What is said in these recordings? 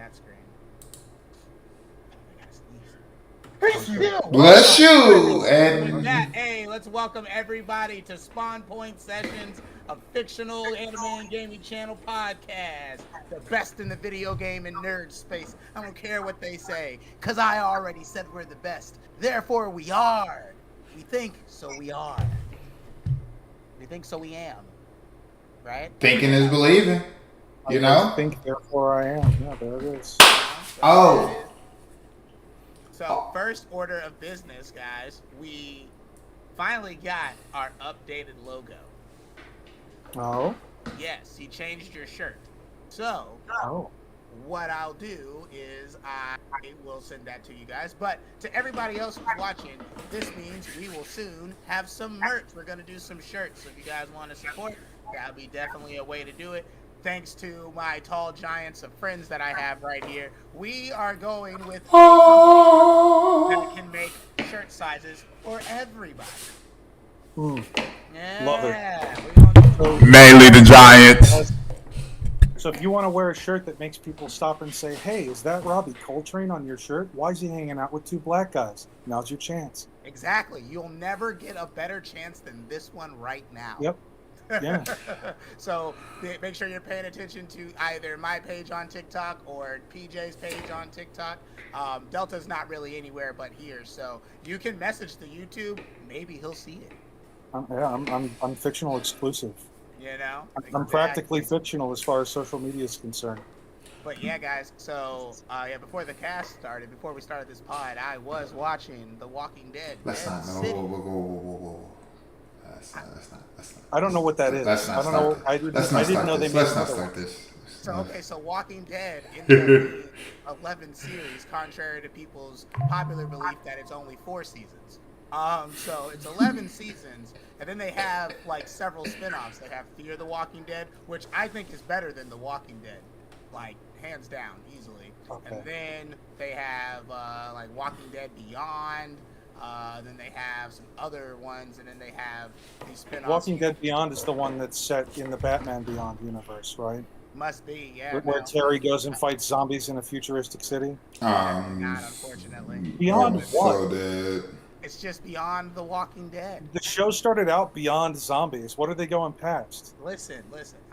chat screen. I gotta sneeze. Bless you. With that, And hey, let's welcome everybody to Spawn Point Sessions, a fictional anime and gaming channel podcast. The best in the video game and nerd space. I don't care what they say, because I already said we're the best. Therefore, we are. We think, so we are. We think, so we am. Right? thinking is believing. You I know? think, therefore I am. Yeah, there it is. So Oh. that is- So, first order of business, guys, we finally got our updated logo. Oh? Yes, he changed your shirt. So, Oh. what I'll do is I will send that to you guys. But to everybody else who's watching, this means we will soon have some merch. We're going to do some shirts. So if you guys want to support, that'll be definitely a way to do it. Thanks to my tall giants of friends that I have right here, we are going with a company that can make shirt sizes for everybody. Yeah, Love it. we're gonna do So, Mainly the Giants. so if you want to wear a shirt that makes people stop and say, hey, is that Robbie Coltrane on your shirt? Why is he hanging out with two black guys? Now's your chance. Exactly. You'll never get a better chance than this one right now. Yep. Yeah. So make sure you're paying attention to either my page on TikTok or PJ's page on TikTok. Delta's not really anywhere but here, so you can message the YouTube. Maybe he'll see it. I'm fictional exclusive. You know, I'm practically fictional as far as social media is concerned. But yeah, guys. So before the cast started, before we started this pod, I was watching The Walking Dead. Let's Dead not. No, City. whoa. That's not. I don't know what that is. Let's not I don't know. start I this. didn't know they made Let's not another start one. this. So Walking Dead ended up being 11 series, contrary to people's popular belief that it's only 4 seasons. So it's 11 seasons, and then they have like several spin-offs. They have Fear the Walking Dead, which I think is better than The Walking Dead, like hands down, easily. Okay. And then they have like Walking Dead Beyond. Then they have some other ones, and then they have these spin-offs. Walking Dead Beyond is the one that's set in the Batman Beyond universe, right? Must be, yeah. Where Terry goes and fights zombies in a futuristic city. Not unfortunately. Beyond what? So dead. It's just Beyond the Walking Dead. The show started out beyond zombies. What are they going past? Listen.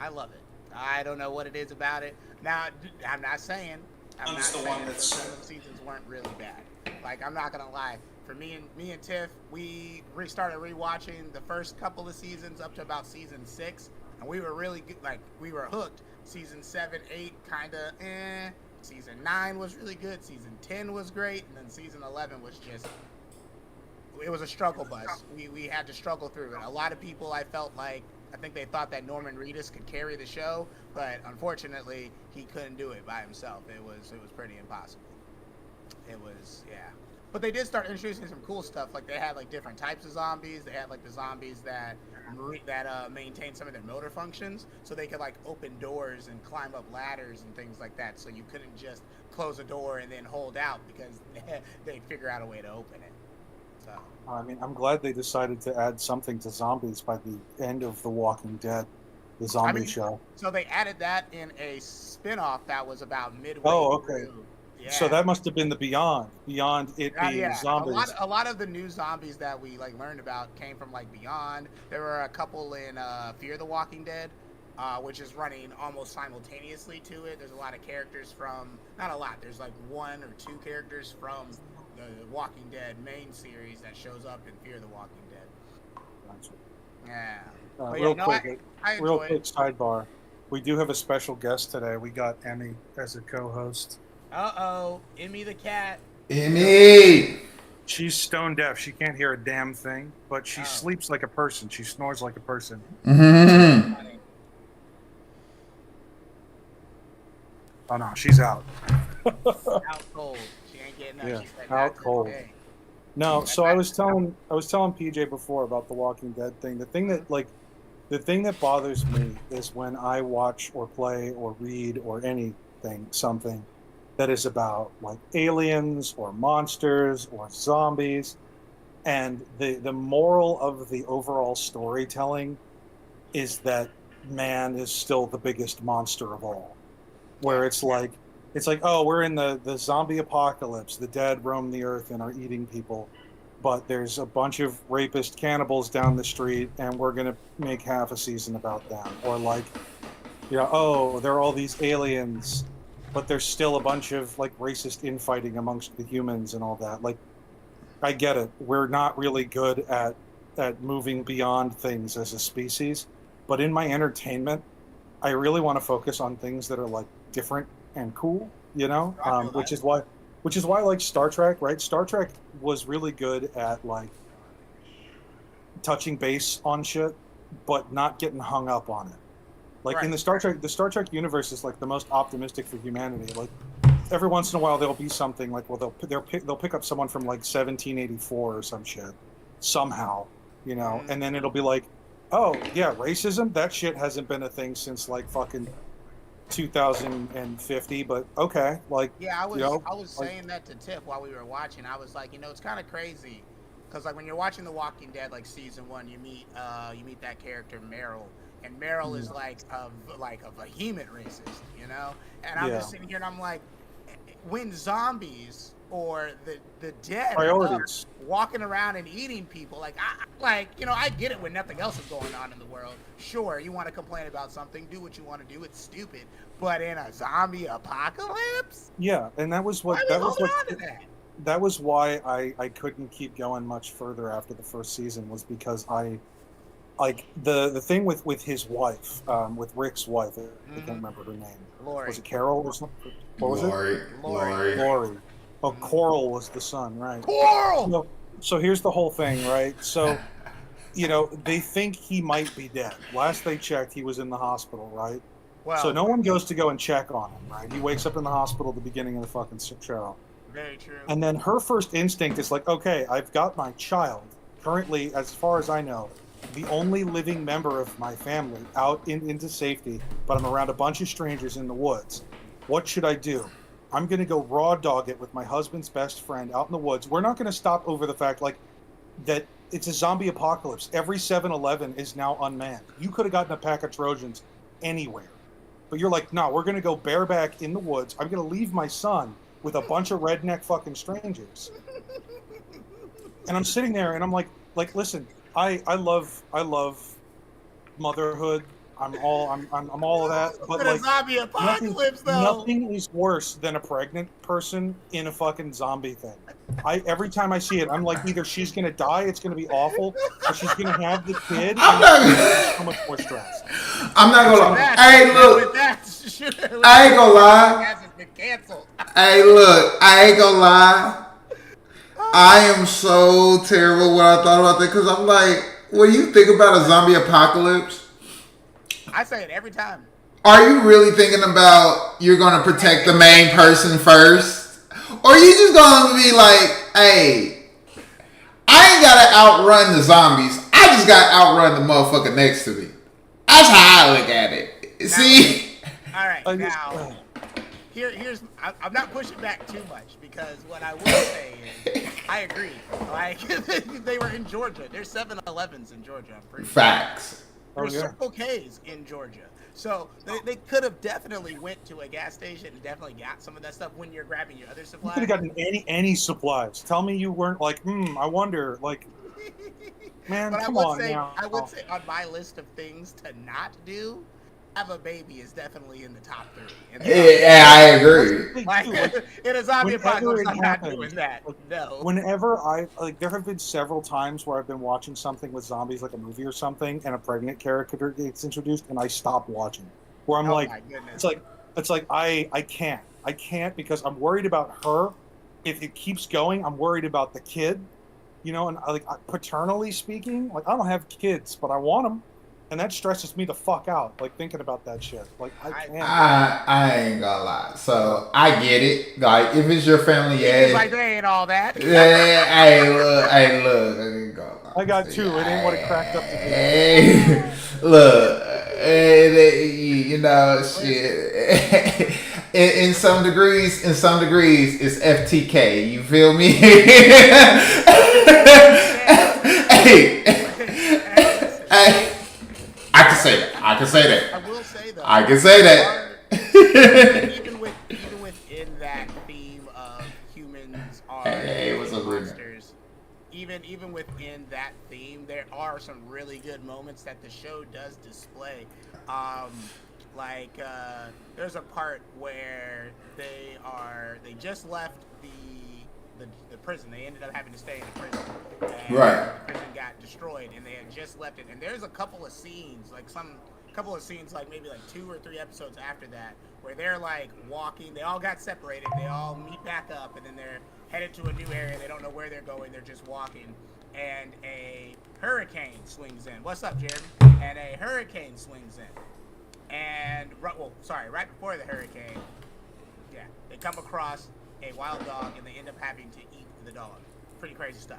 I love it. I don't know what it is about it. Now, I'm not saying. I'm not saying that some of the seasons weren't really bad. Like, I'm not gonna lie. For me and Tiff, we started rewatching the first couple of seasons up to about season 6, and we were really good. Like, we were hooked. Season 7, 8, kinda Season 9 was really good. Season 10 was great, and then season 11 was just. It was a struggle bus. We had to struggle through it. A lot of people, I think they thought that Norman Reedus could carry the show, but unfortunately, he couldn't do it by himself. It was pretty impossible. It was, yeah. But they did start introducing some cool stuff. Like, they had like different types of zombies. They had like the zombies that maintain some of their motor functions, so they could like open doors and climb up ladders and things like that. So you couldn't just close a door and then hold out, because they'd figure out a way to open it. So. I mean, I'm glad they decided to add something to zombies by the end of The Walking Dead, the zombie show. So they added that in a spin-off that was about midway okay. through. Yeah. So that must have been the Beyond it being zombies. A lot of the new zombies that we like learned about came from like Beyond. There were a couple in Fear the Walking Dead, which is running almost simultaneously to it. There's a lot of characters from, not a lot, there's like 1 or 2 characters from the Walking Dead main series that shows up in Fear the Walking Dead. Yeah. Real quick sidebar. We do have a special guest today. We got Emmy as a co-host. Emmy the cat. Emmy! She's stone deaf. She can't hear a damn thing, but she sleeps like a person. She snores like a person. Mm-hmm. Oh no, she's out. Out cold. She ain't getting up. Yeah, She said, out "Not cold." today." No, so I was telling PJ before about the Walking Dead thing. The thing that bothers me is when I watch or play or read or something that is about like aliens or monsters or zombies, and the moral of the overall storytelling is that man is still the biggest monster of all. Where it's like it's like, oh, we're in the zombie apocalypse. The dead roam the earth and are eating people. But there's a bunch of rapist cannibals down the street, and we're going to make half a season about them. Or like, oh, there are all these aliens, but there's still a bunch of like racist infighting amongst the humans and all that. Like, I get it. We're not really good at moving beyond things as a species. But in my entertainment, I really want to focus on things that are like different and cool, which is why I like Star Trek, right? Star Trek was really good at like touching base on shit, but not getting hung up on it. Like in the Star Trek universe is like the most optimistic for humanity. Like every once in a while there'll be something like, well, they'll pick up someone from like 1784 or some shit somehow, and then it'll be like, oh yeah, racism, that shit hasn't been a thing since like fucking 2050, but okay, like I was saying that to Tiff while we were watching. I was like, it's kind of crazy because like when you're watching The Walking Dead, like season 1, you meet that character Meryl, and Meryl is like a vehement racist, and I'm just sitting here and I'm like, when zombies or the dead are walking around and eating people, I get it when nothing else is going on in the world. Sure, you want to complain about something, do what you want to do, it's stupid. But in a zombie apocalypse? Yeah, and that was why I couldn't keep going much further after the first season, was because I like the thing with his wife, with Rick's wife, I can't remember her name. Lori. Was it Carol or something? What was it? Lori. Oh, Coral was the son, right? Coral! So here's the whole thing, right? So, they think he might be dead. Last they checked, he was in the hospital, right? Wow. So no one goes to go and check on him, right? He wakes up in the hospital at the beginning of the fucking show. Very true. And then her first instinct is like, okay, I've got my child, currently, as far as I know, the only living member of my family out into safety, but I'm around a bunch of strangers in the woods. What should I do? I'm going to go raw dog it with my husband's best friend out in the woods. We're not going to stop over the fact that it's a zombie apocalypse. Every 7-Eleven is now unmanned. You could have gotten a pack of Trojans anywhere. But you're like, no, we're going to go bareback in the woods. I'm going to leave my son with a bunch of redneck fucking strangers. And I'm sitting there and I'm like, listen, I love motherhood. I'm all of that. But a zombie apocalypse, nothing is worse than a pregnant person in a fucking zombie thing. Every time I see it, I'm like, either she's gonna die, it's gonna be awful, or she's gonna have the kid. So much more stress. I'm not gonna lie. Hey, look. I ain't gonna lie. Hey, look. I ain't gonna lie. I am so terrible when I thought about that, because I'm like, when you think about a zombie apocalypse, I say it every time. Are you really thinking about you're going to protect the main person first? Or are you just going to be like, hey, I ain't got to outrun the zombies. I just got to outrun the motherfucker next to me. That's how I look at it. Now, see? All right, now, here's I'm not pushing back too much, because what I will say is, I agree. Like, they were in Georgia. There's 7-Elevens in Georgia, I'm pretty sure. Facts. There's Circle K's in Georgia. So they could have definitely went to a gas station and definitely got some of that stuff when you're grabbing your other supplies. You could have gotten any supplies. Tell me you weren't like, I wonder, like, man, but come on now. I would say on my list of things to not do, have a baby is definitely in the top 3. Yeah, I agree. Like, in a zombie apocalypse, I'm not doing that. No. Whenever there have been several times where I've been watching something with zombies, like a movie or something, and a pregnant character gets introduced, and I stop watching. Where I'm like, it's like I can't because I'm worried about her. If it keeps going, I'm worried about the kid. And paternally speaking, like, I don't have kids, but I want them. And that stresses me the fuck out, like, thinking about that shit. Like, I can't. I ain't gonna lie. So, I get it. Like, if it's your family, yeah. It's like, they ain't all that. Yeah, hey, look. I ain't gonna lie. I got 2. It ain't what it cracked up to be. Hey, look. Shit. In some degrees, it's FTK. You feel me? Hey. I can say that. I will say though. I can say that. Even with even within that theme, there are some really good moments that the show does display. Like there's a part where they just left the prison. They ended up having to stay in the prison. And Right. the prison got destroyed, and they had just left it. And there's a couple of scenes, like maybe like 2 or 3 episodes after that, where they're like walking. They all got separated. They all meet back up, and then they're headed to a new area. They don't know where they're going. They're just walking, and a hurricane swings in. What's up, Jeremy? And a hurricane swings in, and right before the hurricane, yeah, they come across a wild dog, and they end up having to eat the dog. Pretty crazy stuff.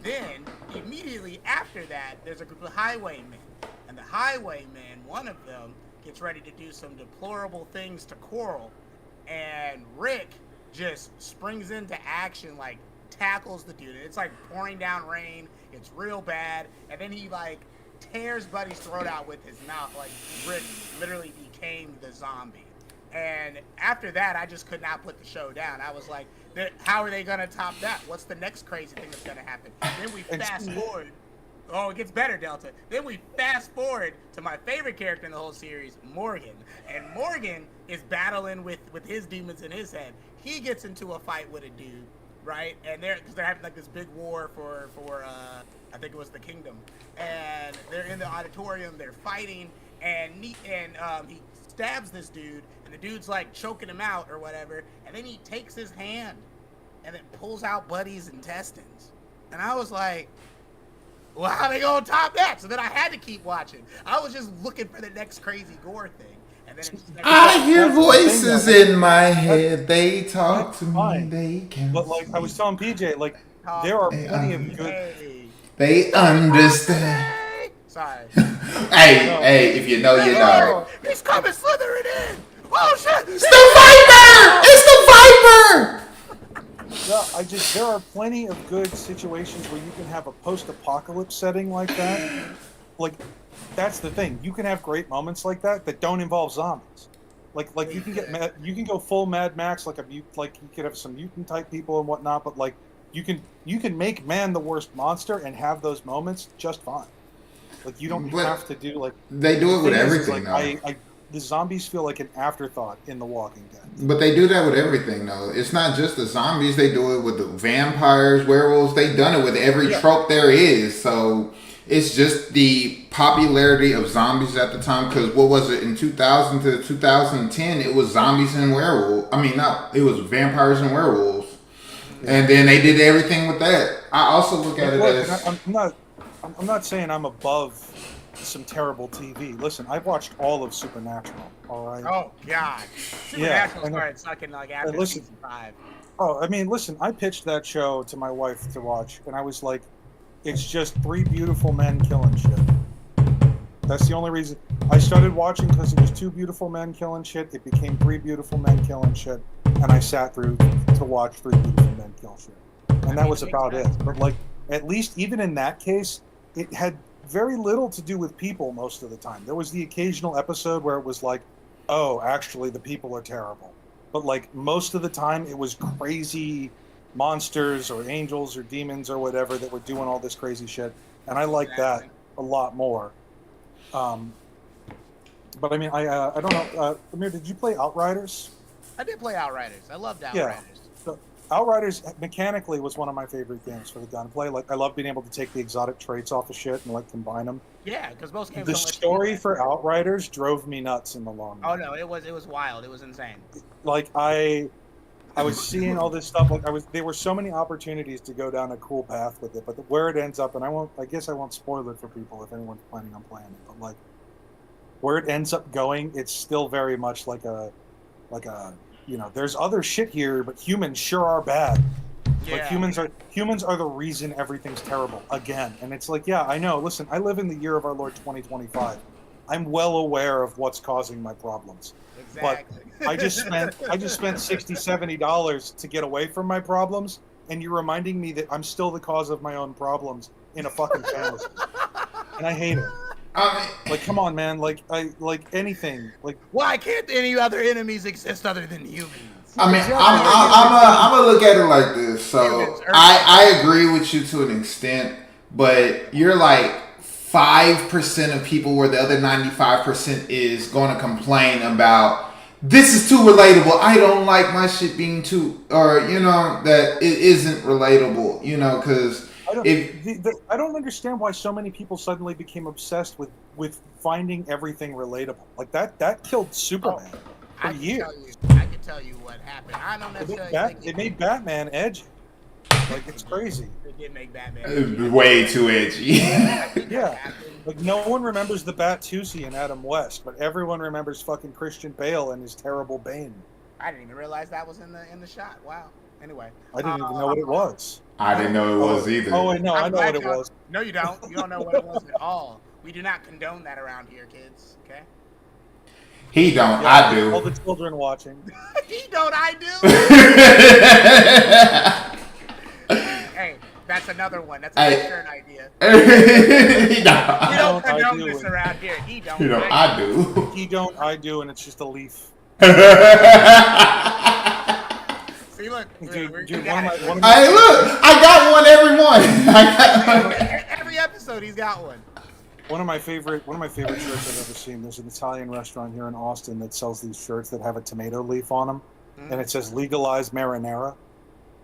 Then immediately after that, there's a group of highwaymen, and the highwaymen, one of them gets ready to do some deplorable things to Coral, and Rick just springs into action, like tackles the dude. It's like pouring down rain. It's real bad, and then he like tears Buddy's throat out with his mouth. Like Rick literally became the zombie. And after that, I just could not put the show down. I was like, how are they going to top that? What's the next crazy thing that's going to happen? Then we fast forward. Oh, it gets better, Delta. Then we fast forward to my favorite character in the whole series, Morgan. And Morgan is battling with his demons in his head. He gets into a fight with a dude, right? And because they're having like this big war for I think it was the kingdom. And they're in the auditorium. They're fighting. And he stabs this dude, and the dude's like choking him out or whatever, and then he takes his hand and then pulls out Buddy's intestines. And I was like, well, how they gonna top that? So then I had to keep watching. I was just looking for the next crazy gore thing. And then I hear voices in my head. They talk to me. They can. But like I was telling PJ, like there are plenty of good. They understand. Sorry. Hey, if you know, you know. He's coming slithering in. Oh shit! It's the Viper! It's the Viper! Yeah, there are plenty of good situations where you can have a post-apocalypse setting like that. Like, that's the thing. You can have great moments like that don't involve zombies. Like you can go full Mad Max, like you could have some mutant type people and whatnot, but like you can make man the worst monster and have those moments just fine. Like you don't have to do like they do it with everything. Like, the zombies feel like an afterthought in The Walking Dead. But they do that with everything, though. It's not just the zombies. They do it with the vampires, werewolves. They've done it with every trope there is. So it's just the popularity of zombies at the time. Because what was it in 2000 to 2010? It was zombies and werewolves. I mean, it was vampires and werewolves. Yeah. And then they did everything with that. I also look at it as I'm not saying I'm above some terrible TV. Listen, I've watched all of Supernatural. All right. Oh God, Supernatural started sucking like after season 5. Oh, I mean, listen, I pitched that show to my wife to watch, and I was like, it's just 3 beautiful men killing shit. That's the only reason I started watching, because it was 2 beautiful men killing shit. It became 3 beautiful men killing shit, and I sat through to watch 3 beautiful men kill shit, and that was about it. But like, at least even in that case, it had very little to do with people most of the time. There was the occasional episode where it was like, oh, actually the people are terrible. But like most of the time it was crazy monsters or angels or demons or whatever that were doing all this crazy shit. And I like that a lot more. But I mean, I don't know. Amir, did you play Outriders? I did play Outriders. I loved Outriders. Yeah. Outriders mechanically was one of my favorite games for the gunplay. Like, I love being able to take the exotic traits off of shit and like combine them. Yeah, because most games. The story for Outriders drove me nuts in the long run. Oh no, it was wild. It was insane. Like I was seeing all this stuff. Like there were so many opportunities to go down a cool path with it, but where it ends up, and I guess I won't spoil it for people if anyone's planning on playing it. But like where it ends up going, it's still very much like a. You know, there's other shit here, but humans sure are bad. Yeah. Like humans are the reason everything's terrible again. And it's like, yeah, I know. Listen, I live in the year of our Lord 2025. I'm well aware of what's causing my problems. Exactly. But I just spent $60, $70 to get away from my problems, and you're reminding me that I'm still the cause of my own problems in a fucking fantasy. And I hate it. Like, come on, man. Like anything. Like, why can't any other enemies exist other than humans? I mean, I'm gonna look at it like this. So I agree with you to an extent, but you're like 5% of people where the other 95% is going to complain about this is too relatable. I don't like my shit being too, or that it isn't relatable. Because I don't understand why so many people suddenly became obsessed with finding everything relatable. Like that killed Superman for years. I can tell you what happened. I don't necessarily it made Batman edgy. Like, it's crazy. It did make Batman edgy. Way too edgy. Yeah. Like, no one remembers the Bat-Tusi and Adam West, but everyone remembers fucking Christian Bale and his terrible Bane. I didn't even realize that was in the shot. Wow. Anyway. I didn't even know what it was. I didn't know it was either. Oh, wait, no, I know what it was. No, you don't. You don't know what it was at all. We do not condone that around here, kids. Okay? He don't. Yeah, I do. All the children watching. He don't. I do. Hey, that's another one. That's a shirt idea. He don't. We don't condone this around here. He don't. He don't. I do. He don't. I do, and it's just a leaf. See, look. Dude, hey, look. I got one every morning. Every episode, he's got one. One of my favorite shirts I've ever seen. There's an Italian restaurant here in Austin that sells these shirts that have a tomato leaf on them, and it says "Legalize Marinara."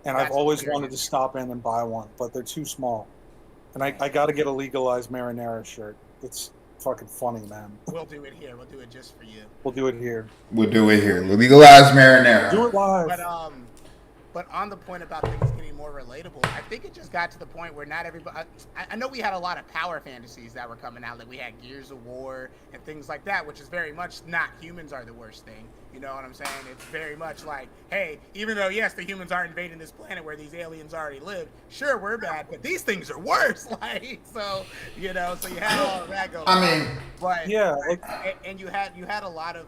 And I've always wanted to stop in and buy one, but they're too small. And I got to get a Legalize Marinara shirt. It's fucking funny, man. We'll do it here. We'll do it just for you. We'll do it here. We'll do it here. Legalize Marinara. Do it live. But on the point about things getting more relatable, I think it just got to the point where not everybody. I know we had a lot of power fantasies that were coming out, like we had Gears of War and things like that, which is very much not humans are the worst thing. You know what I'm saying? It's very much like, hey, even though yes, the humans are invading this planet where these aliens already lived, sure we're bad, but these things are worse. Like so you had all of that going. But yeah, and you had a lot of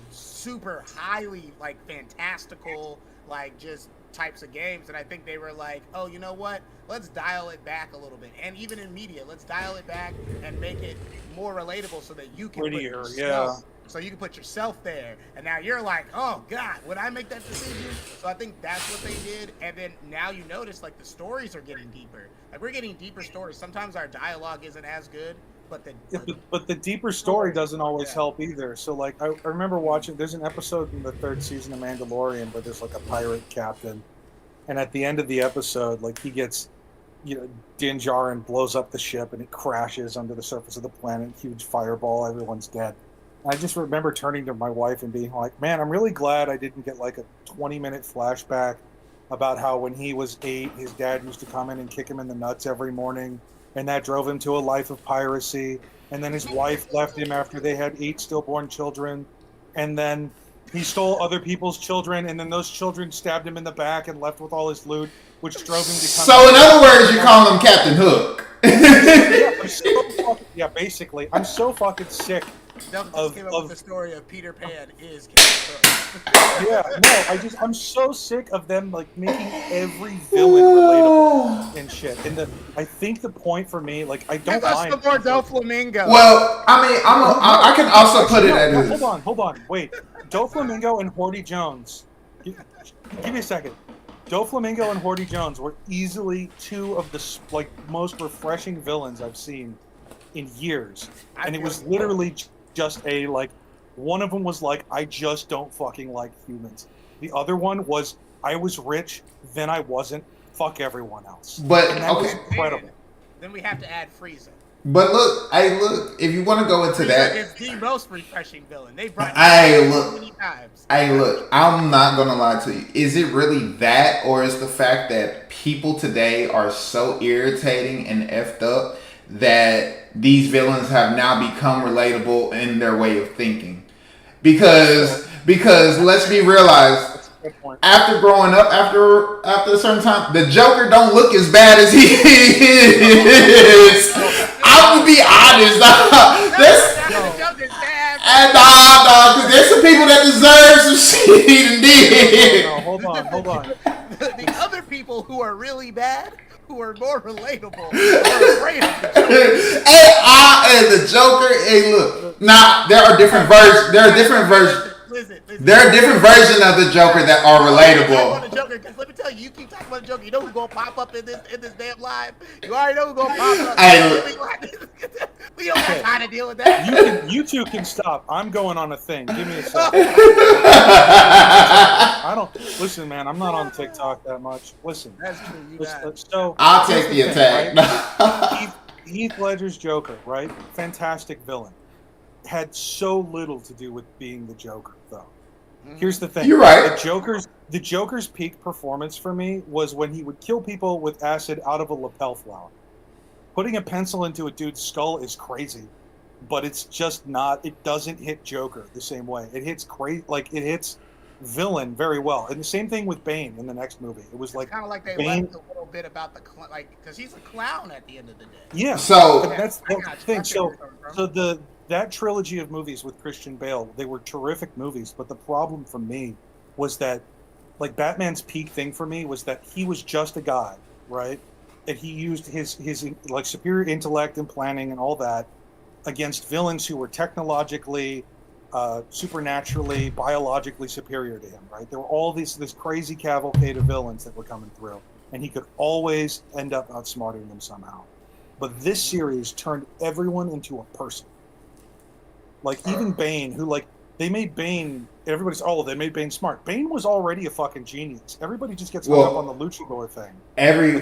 super highly like fantastical like just types of games, and I think they were like, oh, you know what, let's dial it back a little bit, and even in media, let's dial it back and make it more relatable so that you can so you can put yourself there, and now you're like, oh god, would I make that decision? So I think that's what they did, and then now you notice like the stories are getting deeper, like we're getting deeper stories. Sometimes our dialogue isn't as good, but the deeper story doesn't always help either. So like I remember watching, there's an episode in the 3rd season of Mandalorian where there's like a pirate captain, and at the end of the episode, like he gets, Din Djarin blows up the ship and it crashes under the surface of the planet, huge fireball, everyone's dead. And I just remember turning to my wife and being like, man, I'm really glad I didn't get like a 20-minute flashback about how when he was 8, his dad used to come in and kick him in the nuts every morning, and that drove him to a life of piracy. And then his wife left him after they had 8 stillborn children. And then he stole other people's children, and then those children stabbed him in the back and left with all his loot, which drove him to come. So in other words, you're calling him Captain Hook. Yeah, basically. I'm so fucking sick of the story of Peter Pan is Captain Hook. Yeah, no, I'm so sick of them like making every villain relatable and shit. And I think the point for me, like, I don't mind. Some more Doflamingo. Well, I mean, I can also put it at this. Hold on, wait. Doflamingo and Horty Jones. Give me a second. Doflamingo and Horty Jones were easily 2 of the like most refreshing villains I've seen in years, and it was literally just a like. One of them was like, I just don't fucking like humans. The other one was, I was rich, then I wasn't. Fuck everyone else. But and that was incredible. Then we have to add Frieza. But look, if you want to go into that, it's the most refreshing villain. They brought many times. I'm not gonna lie to you. Is it really that, or is the fact that people today are so irritating and effed up that these villains have now become relatable in their way of thinking? Because let's be realized, after growing up, after a certain time, the Joker don't look as bad as he is. I would be honest. Because there's some people that deserve some shit he did. No, hold on. The other people who are really bad, who are more relatable, are afraid of the Joker. And the Joker. Hey, look. Now there are different versions. Listen. There are different versions of the Joker that are relatable. Joker, because let me tell you keep talking about the Joker. You know who's gonna pop up in this damn live? You already know who's gonna pop up. We don't got time to deal with that. You two can stop. I'm going on a thing. Give me a second. I don't listen, man. I'm not on TikTok that much. Listen, That's true. You got so I'll take the attack. Right? Heath Ledger's Joker, right? Fantastic villain. Had so little to do with being the Joker, though. Here's the thing. You're right. The Joker's peak performance for me was when he would kill people with acid out of a lapel flower. Putting a pencil into a dude's skull is crazy, but it's just not. It doesn't hit Joker the same way. It hits it hits villain very well. And the same thing with Bane in the next movie. It was like kind of like they Bane, left a little bit about the because he's a clown at the end of the day. Yeah. So that's the thing. So that trilogy of movies with Christian Bale, they were terrific movies. But the problem for me was that, like, Batman's peak thing for me was that he was just a guy, right? And he used his like superior intellect and planning and all that against villains who were technologically, supernaturally, biologically superior to him, right? There were all this crazy cavalcade of villains that were coming through, and he could always end up outsmarting them somehow. But this series turned everyone into a person. Like, even Bane, who, like, they made Bane, they made Bane smart. Bane was already a fucking genius. Everybody just gets hung up on the luchador thing. Every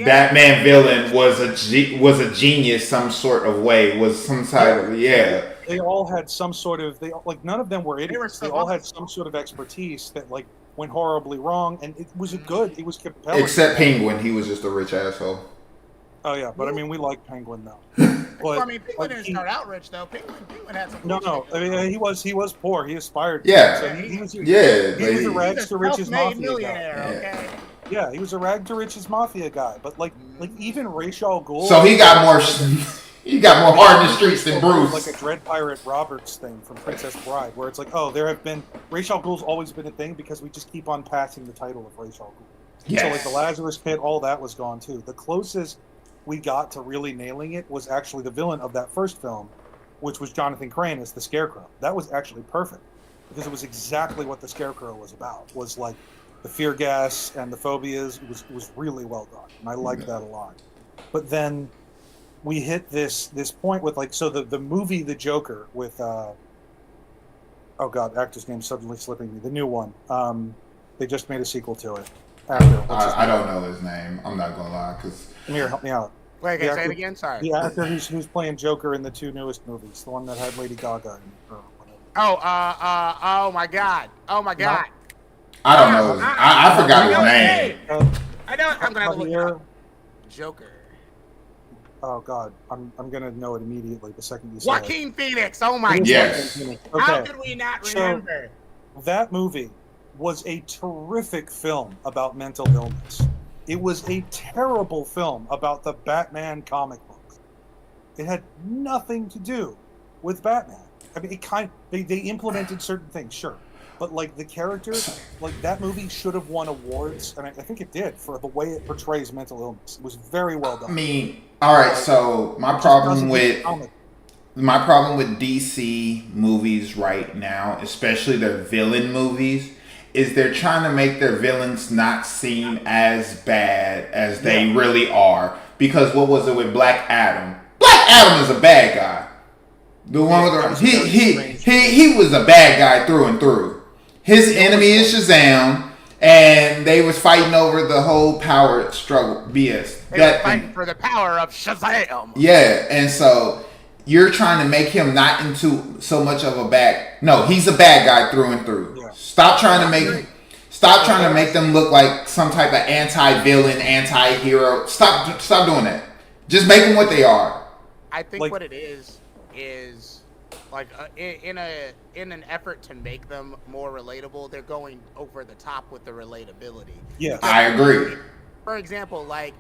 Batman villain was a genius some sort of way, was some side of, yeah. They all had some sort of, none of them were idiots. They all had some sort of expertise that, like, went horribly wrong, and it was compelling. Except Penguin, he was just a rich asshole. Oh yeah, but I mean, we like Penguin though. Well, I mean, Penguin didn't start out rich though. Penguin had some. No. I mean, he was poor. He aspired. Yeah. So he was a rags to riches mafia guy. Okay. Yeah, he was a rag to riches mafia guy. But like even Ra's al Ghul. So he got more. He got more hard in the streets than Bruce. Like a Dread Pirate Roberts thing from Princess Bride, where it's like, oh, Ra's al Ghul's always been a thing because we just keep on passing the title of Ra's al Ghul. Yes. So like the Lazarus Pit, all that was gone too. The closest we got to really nailing it was actually the villain of that first film, which was Jonathan Crane as the Scarecrow. That was actually perfect because it was exactly what the Scarecrow was about. Was like the fear gas and the phobias. It was really well done, and I liked that a lot. But then we hit this point with the movie The Joker with oh god, actor's name suddenly slipping me. The new one. They just made a sequel to it. I don't know his name. I'm not gonna lie, because Amir, help me out. Wait, can I say it again? Sorry. The actor who's playing Joker in the two newest movies, the one that had Lady Gaga in it, or whatever. Oh my god. Oh my god. I don't know. I forgot his name. I know. I'm gonna have to look it up. Joker. Oh god, I'm gonna know it immediately the second you say Joaquin Phoenix. Oh my god. Yes. Okay. How could we not remember? So, that movie was a terrific film about mental illness. It was a terrible film about the Batman comic books. It had nothing to do with Batman. I mean, they implemented certain things, sure, but like the characters, like that movie should have won awards, and I think it did for the way it portrays mental illness. It was very well done. I mean, all right. So my problem with DC movies right now, especially their villain movies, is they're trying to make their villains not seem as bad as they really are. Because what was it with Black Adam? Black Adam is a bad guy. The one with he was a bad guy through and through. His enemy is Shazam, and they was fighting over the whole power struggle BS. They were fighting for the power of Shazam. Yeah, and so you're trying to make him not into so much of a bad. No, he's a bad guy through and through. Yeah. Stop trying to make them look like some type of anti-villain, anti-hero. Stop doing that. Just make them what they are. I think what it is like in an effort to make them more relatable, they're going over the top with the relatability. Yeah, I agree. For example, like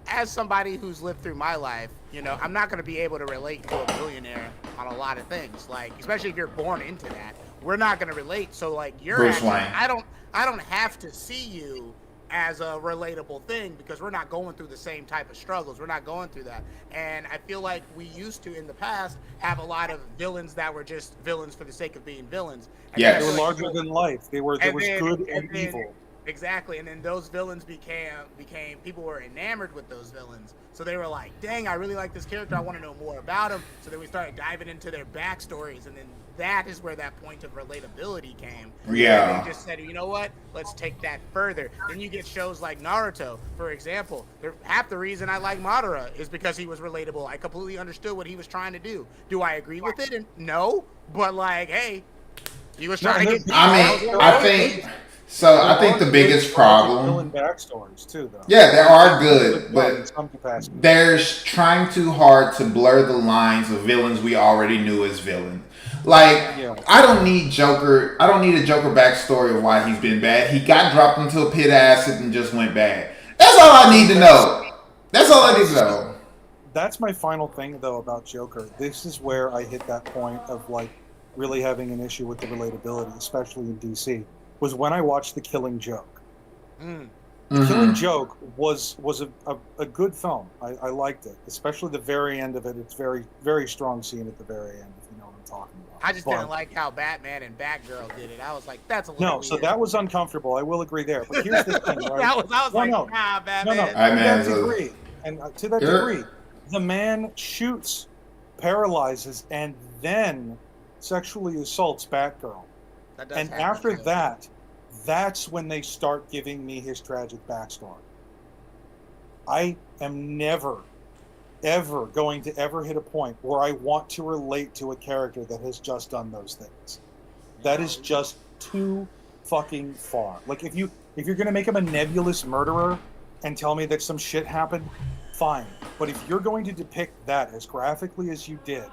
as somebody who's lived through my life, you know, I'm not going to be able to relate to a billionaire on a lot of things. Like, especially if you're born into that, we're not going to relate. So, like, you're Bruce Wayne. I don't have to see you as a relatable thing because we're not going through the same type of struggles. We're not going through that. And I feel like we used to, in the past, have a lot of villains that were just villains for the sake of being villains. And Yes. They were larger than life. There was good and evil. Exactly, and then those villains became people were enamored with those villains. So they were like, "Dang, I really like this character. I want to know more about him." So then we started diving into their backstories, and then that is where that point of relatability came. Yeah. And they just said, "You know what? Let's take that further." Then you get shows like Naruto, for example. Half the reason I like Madara is because he was relatable. I completely understood what he was trying to do. Do I agree with it? And no, but like, hey, he was trying to get. I think. So I think the biggest problem. Villain backstories too, though. Yeah, they are good, but in some capacity. they're trying too hard to blur the lines of villains we already knew as villains. Like, I don't need Joker. I don't need a Joker backstory of why he's been bad. He got dropped into a pit of acid and just went bad. That's all I need to know. That's all I need to know. That's my final thing, though, about Joker. This is where I hit that point of like really having an issue with the relatability, especially in DC. Was when I watched The Killing Joke. The Killing Joke was a good film. I liked it, especially the very end of it. It's very, very strong scene at the very end, if you know what I'm talking about. I just didn't like how Batman and Batgirl did it. I was like, that's a little weird. So that was uncomfortable. I will agree there. But here's the thing, right? I was like, nah, Batman. To that degree, to that degree, the man shoots, paralyzes, and then sexually assaults Batgirl. And after that, that's when they start giving me his tragic backstory. I am never, ever going to ever hit a point where I want to relate to a character that has just done those things. That is just too fucking far. Like if you're gonna make him a nebulous murderer and tell me that some shit happened, fine. But if you're going to depict that as graphically as you did,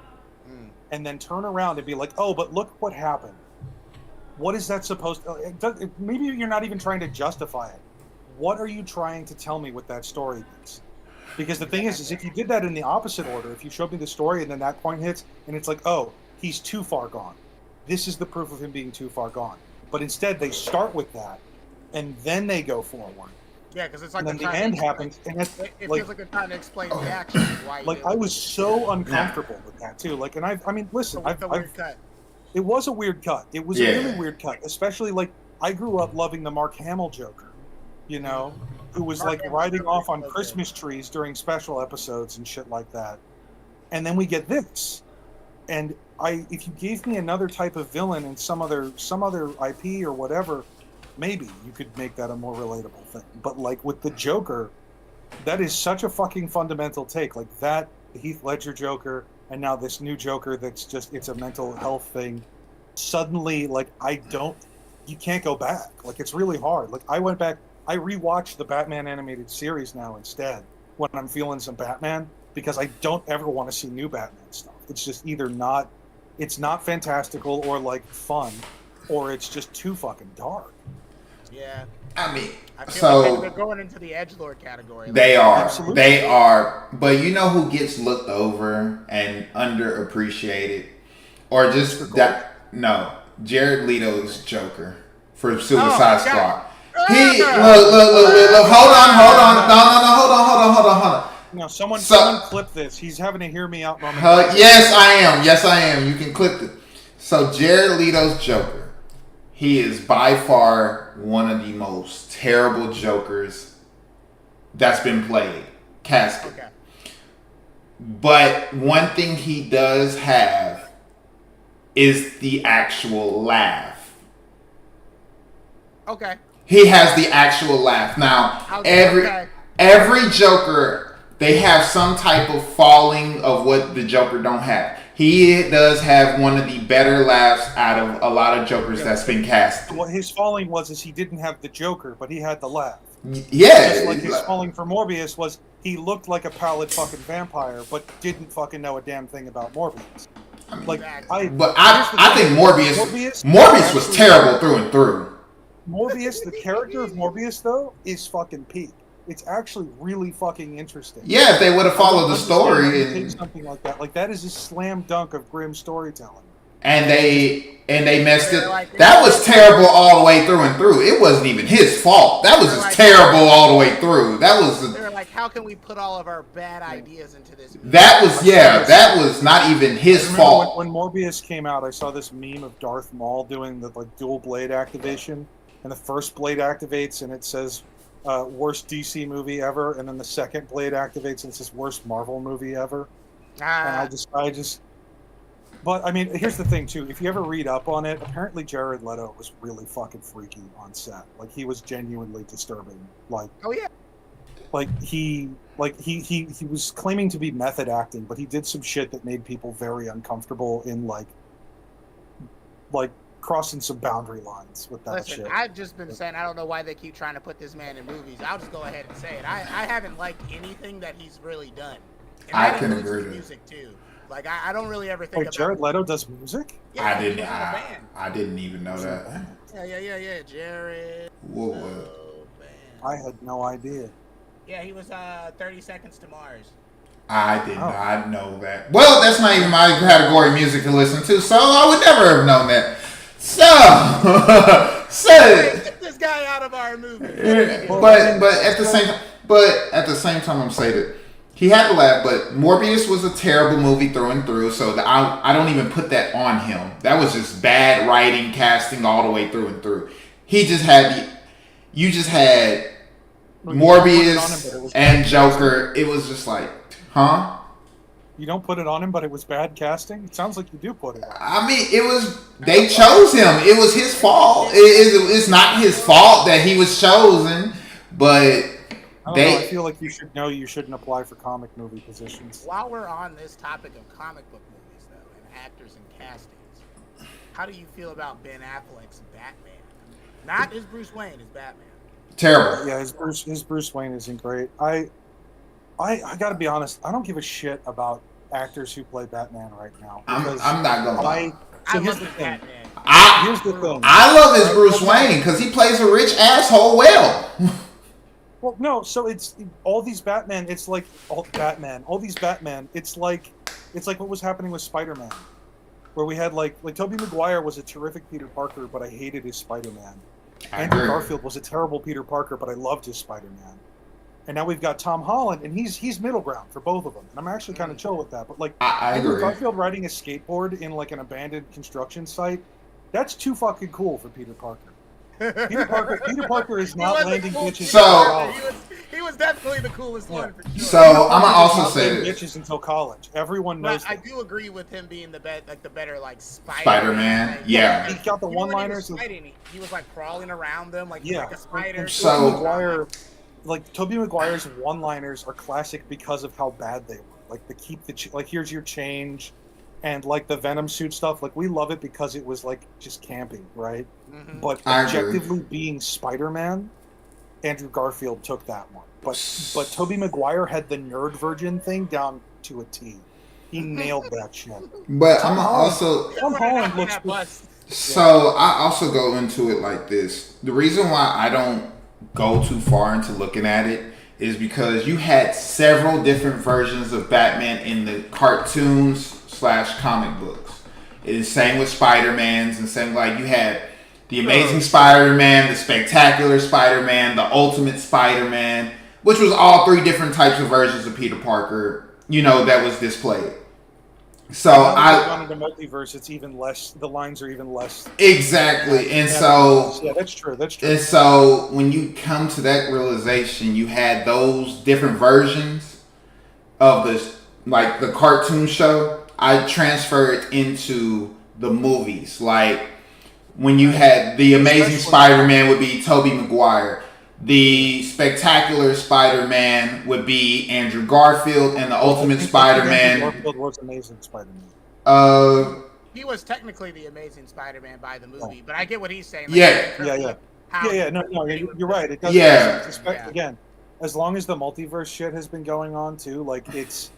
and then turn around and be like, oh, but look what happened. What is that supposed to... Maybe you're not even trying to justify it. What are you trying to tell me with that story is? Because the thing is if you did that in the opposite order, if you showed me the story and then that point hits, and it's like, oh, he's too far gone. This is the proof of him being too far gone. But instead, they start with that, and then they go forward. Yeah, because it's like... And then the end happens, and it feels like they're trying to explain the action. Why like, I was so uncomfortable with that, too. Like, and I mean, listen, it was a weird cut. It was a really weird cut, especially like I grew up loving the Mark Hamill Joker, you know, who was like riding off on Christmas trees during special episodes and shit like that. And then we get this, and if you gave me another type of villain in some other IP or whatever, maybe you could make that a more relatable thing. But like with the Joker, that is such a fucking fundamental take. Like that Heath Ledger Joker. And now this new Joker that's just, it's a mental health thing. Suddenly, like, you can't go back. Like, it's really hard. Like, I went back, I rewatched the Batman animated series now instead when I'm feeling some Batman, because I don't ever want to see new Batman stuff. It's just either it's not fantastical or, like, fun, or it's just too fucking dark. Yeah. I mean, I feel like they're going into the edgelord category. They are. But you know who gets looked over and underappreciated, or just that? No, Jared Leto's Joker for Suicide Squad. He look. Hold on. No, someone clip this. He's having a hear me out moment. Yes, I am. You can clip it. So Jared Leto's Joker. He is by far one of the most terrible Jokers that's been played. Casket. Okay. But one thing he does have is the actual laugh. Okay. He has the actual laugh. Now, every Joker, they have some type of falling of what the Joker don't have. He does have one of the better laughs out of a lot of Jokers that's been cast. What his falling was he didn't have the Joker, but he had the laugh. Yeah. Just like his falling for Morbius was he looked like a pallid fucking vampire, but didn't fucking know a damn thing about Morbius. I mean, like, I think Morbius was terrible through and through. Morbius, the character of Morbius, though, is fucking peak. It's actually really fucking interesting. Yeah, if they would have followed the story. Something like that. Like, that is a slam dunk of grim storytelling. and they messed it. Like, That was terrible all the way through and through. It wasn't even his fault. That was just like, terrible all the way through. That was. They're like, how can we put all of our bad ideas into this movie? That was not even his fault. When Morbius came out, I saw this meme of Darth Maul doing the like dual blade activation, and the first blade activates and it says worst DC movie ever, and then the second blade activates and it says worst Marvel movie ever. And I just. But I mean, here's the thing too. If you ever read up on it, apparently Jared Leto was really fucking freaky on set. Like he was genuinely disturbing. Like, oh yeah. Like he was claiming to be method acting, but he did some shit that made people very uncomfortable in like crossing some boundary lines with that shit. I've just been saying I don't know why they keep trying to put this man in movies. I'll just go ahead and say it. I haven't liked anything that he's really done. And I can agree with music too. Like I don't really ever think about Jared Leto does music? Yeah, I didn't even know that. Yeah, Jared. Whoa. I had no idea. Yeah, he was 30 Seconds to Mars. I did not know that. Well, that's not even my category of music to listen to, so I would never have known that. So get this guy out of our movie. But at the same time, I'm saying that he had to laugh. But Morbius was a terrible movie through and through, so I don't even put that on him. That was just bad writing, casting all the way through and through. You just had Morbius and Joker. It was just like, huh? You don't put it on him, but it was bad casting? It sounds like you do put it on him. I mean, they chose him. It was his fault. It's not his fault that he was chosen, but I feel like you should know you shouldn't apply for comic movie positions. While we're on this topic of comic book movies, though, and actors and castings, how do you feel about Ben Affleck's Batman? Not his Bruce Wayne, his Batman. Terrible. Yeah, his Bruce Wayne isn't great. I gotta be honest. I don't give a shit about actors who play Batman right now. I'm not gonna lie. Here's the thing. I love his Bruce Wayne because he plays a rich asshole well. Well, no. So it's all these Batman. It's like all these Batman. It's like what was happening with Spider-Man, where we had like Tobey Maguire was a terrific Peter Parker, but I hated his Spider-Man. Andrew Garfield was a terrible Peter Parker, but I loved his Spider-Man. And now we've got Tom Holland, and he's middle ground for both of them. And I'm actually kind of chill with that. But like Andrew Garfield riding a skateboard in like an abandoned construction site, that's too fucking cool for Peter Parker. Peter Parker is not landing bitches. So he was definitely the coolest one for sure. So I'm gonna also say this. Bitches until college. Everyone knows. I do agree with him being the better like Spider-Man. Yeah. He got the one-liners. He was like crawling around them like a spider. So Tobey Maguire's one-liners are classic because of how bad they were. Like here's your change, and like the Venom suit stuff. Like we love it because it was like just campy, right? Mm-hmm. But objectively being Spider-Man, Andrew Garfield took that one. But Tobey Maguire had the nerd virgin thing down to a T. He nailed that shit. But Tom Holland looks good. So I also go into it like this. The reason why I don't go too far into looking at it is because you had several different versions of Batman in the cartoons / comic books. It is same with Spider-Man's and same like you had the Amazing Spider-Man, the Spectacular Spider-Man, the Ultimate Spider-Man, which was all three different types of versions of Peter Parker, that was displayed. So on the multiverse, it's even less. The lines are even less. Exactly, and so that's true. And so when you come to that realization, you had those different versions of the cartoon show. I transferred into the movies, like when you had the Amazing Spider-Man would be Tobey Maguire. The Spectacular Spider-Man would be Andrew Garfield, and the Ultimate Spider-Man. Garfield was Amazing Spider-Man. He was technically the Amazing Spider-Man by the movie, but I get what he's saying. Yeah. No, you're right. It does. Yeah. Again, as long as the multiverse shit has been going on too, like it's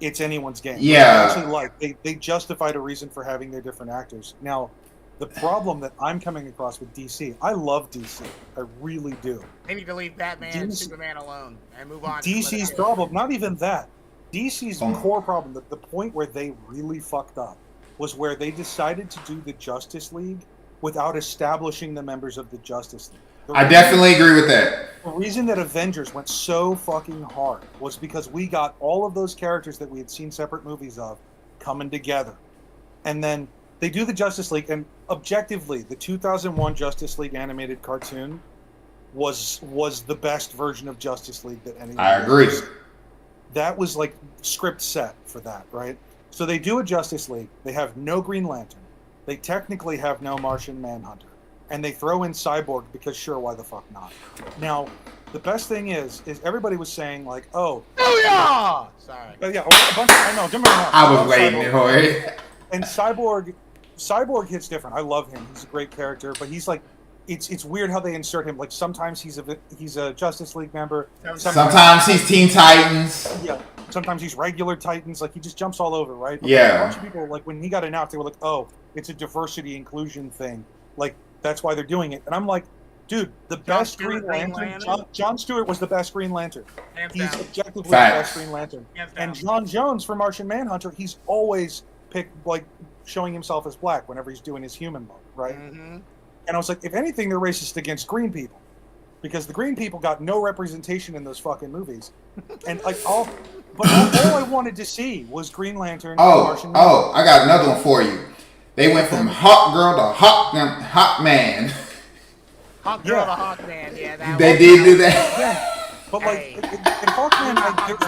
anyone's game. Yeah. Actually, they justified a reason for having their different actors. Now, the problem that I'm coming across with DC, I love DC. I really do. They need to leave Batman and Superman alone and move on. DC's problem, not even that. DC's core problem, the point where they really fucked up, was where they decided to do the Justice League without establishing the members of the Justice League. I definitely agree with that. The reason that Avengers went so fucking hard was because we got all of those characters that we had seen separate movies of coming together. And then they do the Justice League, and objectively, the 2001 Justice League animated cartoon was the best version of Justice League that anyone I agree. That was like script set for that, right? So they do a Justice League. They have no Green Lantern. They technically have no Martian Manhunter. And they throw in Cyborg because sure, why the fuck not? Now, the best thing is everybody was saying like, oh yeah, sorry, yeah, a bunch of, I know, don't get me wrong. I was waiting for it. And Cyborg hits different. I love him. He's a great character, but he's like, it's weird how they insert him. Like sometimes he's a Justice League member. Sometimes he's Teen Titans. Yeah. Sometimes he's regular Titans. Like he just jumps all over, right? But yeah. A bunch of people, like when he got announced, they were like, "Oh, it's a diversity inclusion thing." Like that's why they're doing it. And I'm like, dude, the best Green Lantern. John Stewart was the best Green Lantern. He's objectively the best Green Lantern. And John Jones for Martian Manhunter, he's always showing himself as black whenever he's doing his human mode, right? Mm-hmm. And I was like, if anything, they're racist against green people, because the green people got no representation in those fucking movies. And like all I wanted to see was Green Lantern. Martian Manhunter. I got another one for you. They went from Hawk Girl to Hawk Man. Hawk Girl to Hawk Man, yeah. They did do that. Yeah. But like, in Hawkman,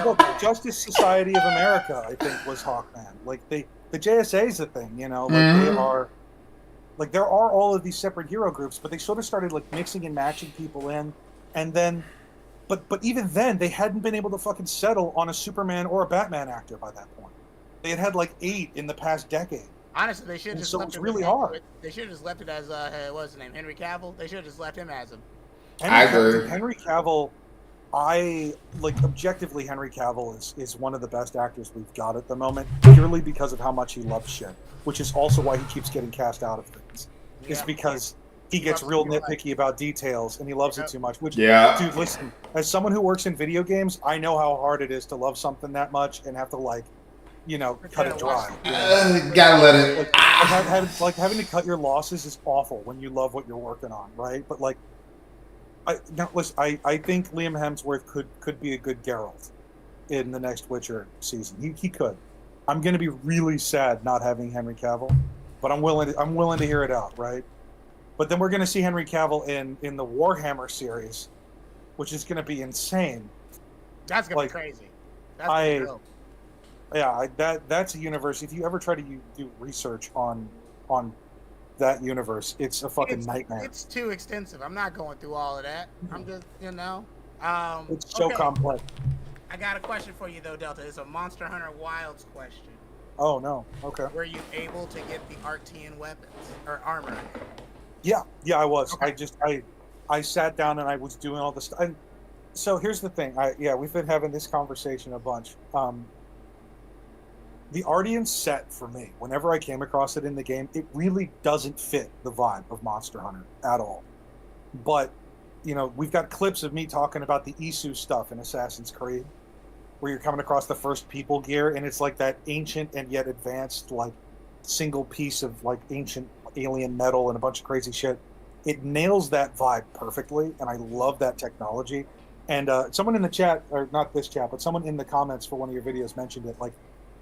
like, Justice Society of America, I think, was Hawkman. Like the JSA is a thing, you know. Like they are. Like there are all of these separate hero groups, but they sort of started like mixing and matching people in, and then, but even then they hadn't been able to fucking settle on a Superman or a Batman actor by that point. They had 8 in the past decade. Honestly, they should have just so left it's it really hard. They should have just left it as what's his name, Henry Cavill. They should have just left him as him. I agree. Henry Cavill, objectively, Henry Cavill is one of the best actors we've got at the moment, purely because of how much he loves shit, which is also why he keeps getting cast out of things. It's because he gets real nitpicky about details and he loves it too much. Which, dude, listen, as someone who works in video games, I know how hard it is to love something that much and have to cut it dry. Gotta let it. Having to cut your losses is awful when you love what you're working on, right? But I think Liam Hemsworth could be a good Geralt in the next Witcher season. He could. I'm going to be really sad not having Henry Cavill, but I'm willing to hear it out, right? But then we're going to see Henry Cavill in the Warhammer series, which is going to be insane. That's going to be crazy. That's gonna be dope. Yeah, that's a universe. If you ever try to do research on that universe, it's a fucking nightmare. It's too extensive. I'm not going through all of that. I'm just, it's so complex. I got a question for you though, Delta. It's a Monster Hunter Wilds question. Oh no. Okay. Were you able to get the Arctean weapons or armor? Yeah, I was. Okay. I sat down and I was doing all this. So here's the thing. We've been having this conversation a bunch. The Arctean set for me, whenever I came across it in the game, it really doesn't fit the vibe of Monster Hunter at all. But, we've got clips of me talking about the Isu stuff in Assassin's Creed, where you're coming across the first people gear, and it's like that ancient and yet advanced, single piece of, ancient alien metal and a bunch of crazy shit. It nails that vibe perfectly, and I love that technology. And someone in the chat, or not this chat, but someone in the comments for one of your videos mentioned it,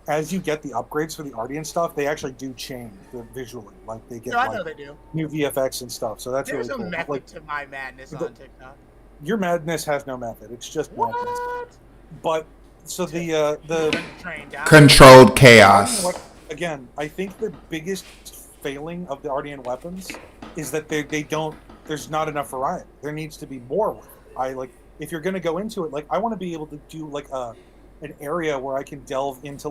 as you get the upgrades for the Arctean stuff, they actually do change visually. They get I know they do. New VFX and stuff. So that's There's really cool. There's a method to my madness on TikTok. Your madness has no method. It's just madness. But so the controlled chaos. Again, I think the biggest failing of the Arctean weapons is that they don't. There's not enough variety. There needs to be more with it. If you're going to go into it, I want to be able to do an area where I can delve into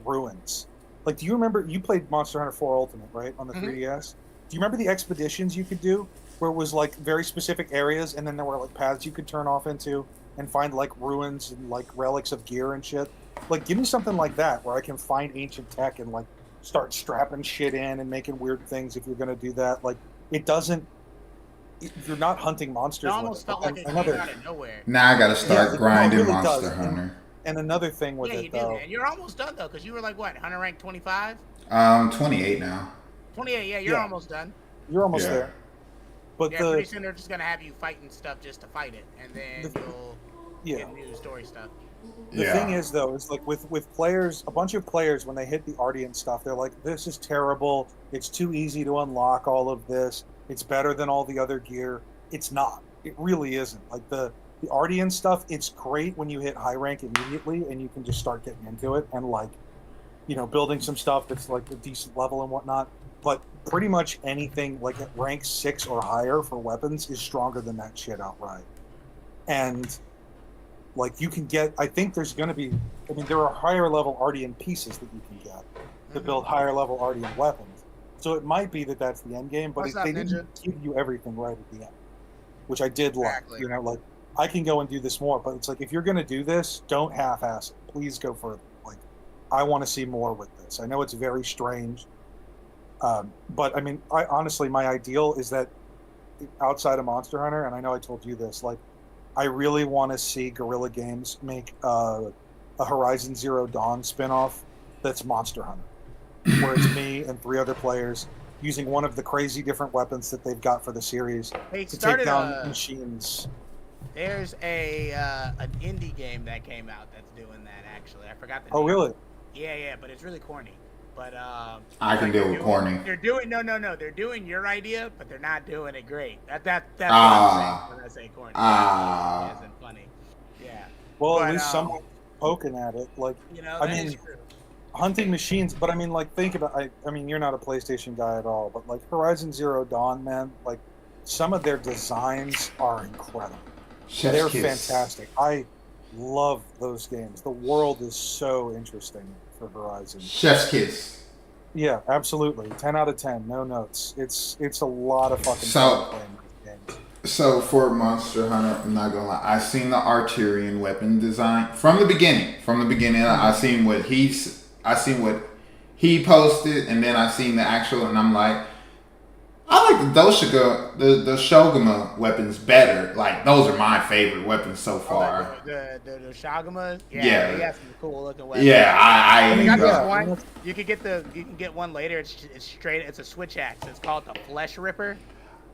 ruins. Do you remember you played Monster Hunter 4 Ultimate, right, on the 3DS? Do you remember the expeditions you could do where it was very specific areas and then there were paths you could turn off into and find ruins and relics of gear and shit? Give me something like that where I can find ancient tech and start strapping shit in and making weird things if you're going to do that. It doesn't. You're not hunting monsters. It almost felt like it came out of nowhere. Now I got to start grinding really Monster Hunter. And another thing with it, though. Man. You're almost done, though, because you were Hunter rank 25? 28 now. 28. Yeah, you're almost done. You're almost there. But pretty soon they're just gonna have you fighting stuff just to fight it, and then you'll get new story stuff. The thing is, though, is like with players, a bunch of players, when they hit the audience stuff, they're like, "This is terrible. It's too easy to unlock all of this. It's better than all the other gear." It's not. It really isn't. Like the audience stuff, it's great when you hit high rank immediately and you can just start getting into it and like, building some stuff that's like a decent level and whatnot. But pretty much anything like at rank 6 or higher for weapons is stronger than that shit outright. And like you can get, I think there's going to be, there are higher level Ardian pieces that you can get to build higher level Ardian weapons. So it might be that that's the end game, but they didn't give you everything right at the end, which I did like. Like I can go and do this more, but it's like if you're going to do this, don't half-ass it. Please go further. Like I want to see more with this. I know it's very strange, but I honestly, my ideal is that outside of Monster Hunter, and I know I told you this, like I really want to see Guerrilla Games make a Horizon Zero Dawn spinoff that's Monster Hunter, where it's me and 3 other players using one of the crazy different weapons that they've got for the series to take down machines. There's an indie game that came out that's doing that. Actually, I forgot the name. Oh, really? Yeah, but it's really corny. But I can deal with corny. They're doing They're doing your idea, but they're not doing it great. That's what I'm saying when I say corny. It isn't funny. Yeah. Well, at least someone's poking at it. Like is true. Hunting machines, but like think about. You're not a PlayStation guy at all, but like Horizon Zero Dawn, man, like some of their designs are incredible. They're fantastic. I love those games. The world is so interesting for Horizon. Chef's kiss. Yeah, absolutely. 10 out of 10. No notes. It's a lot of fucking fun playing these games. So for Monster Hunter, I'm not gonna lie, I seen the Arturian weapon design from the beginning. I seen what he posted, and then I seen the actual, and I'm like, I like the Shogama weapons better. Like those are my favorite weapons so far. The Shogama, yeah, they have some cool looking weapons. Yeah, I got this one. You can get one later. It's straight. It's a switch axe. It's called the Flesh Ripper.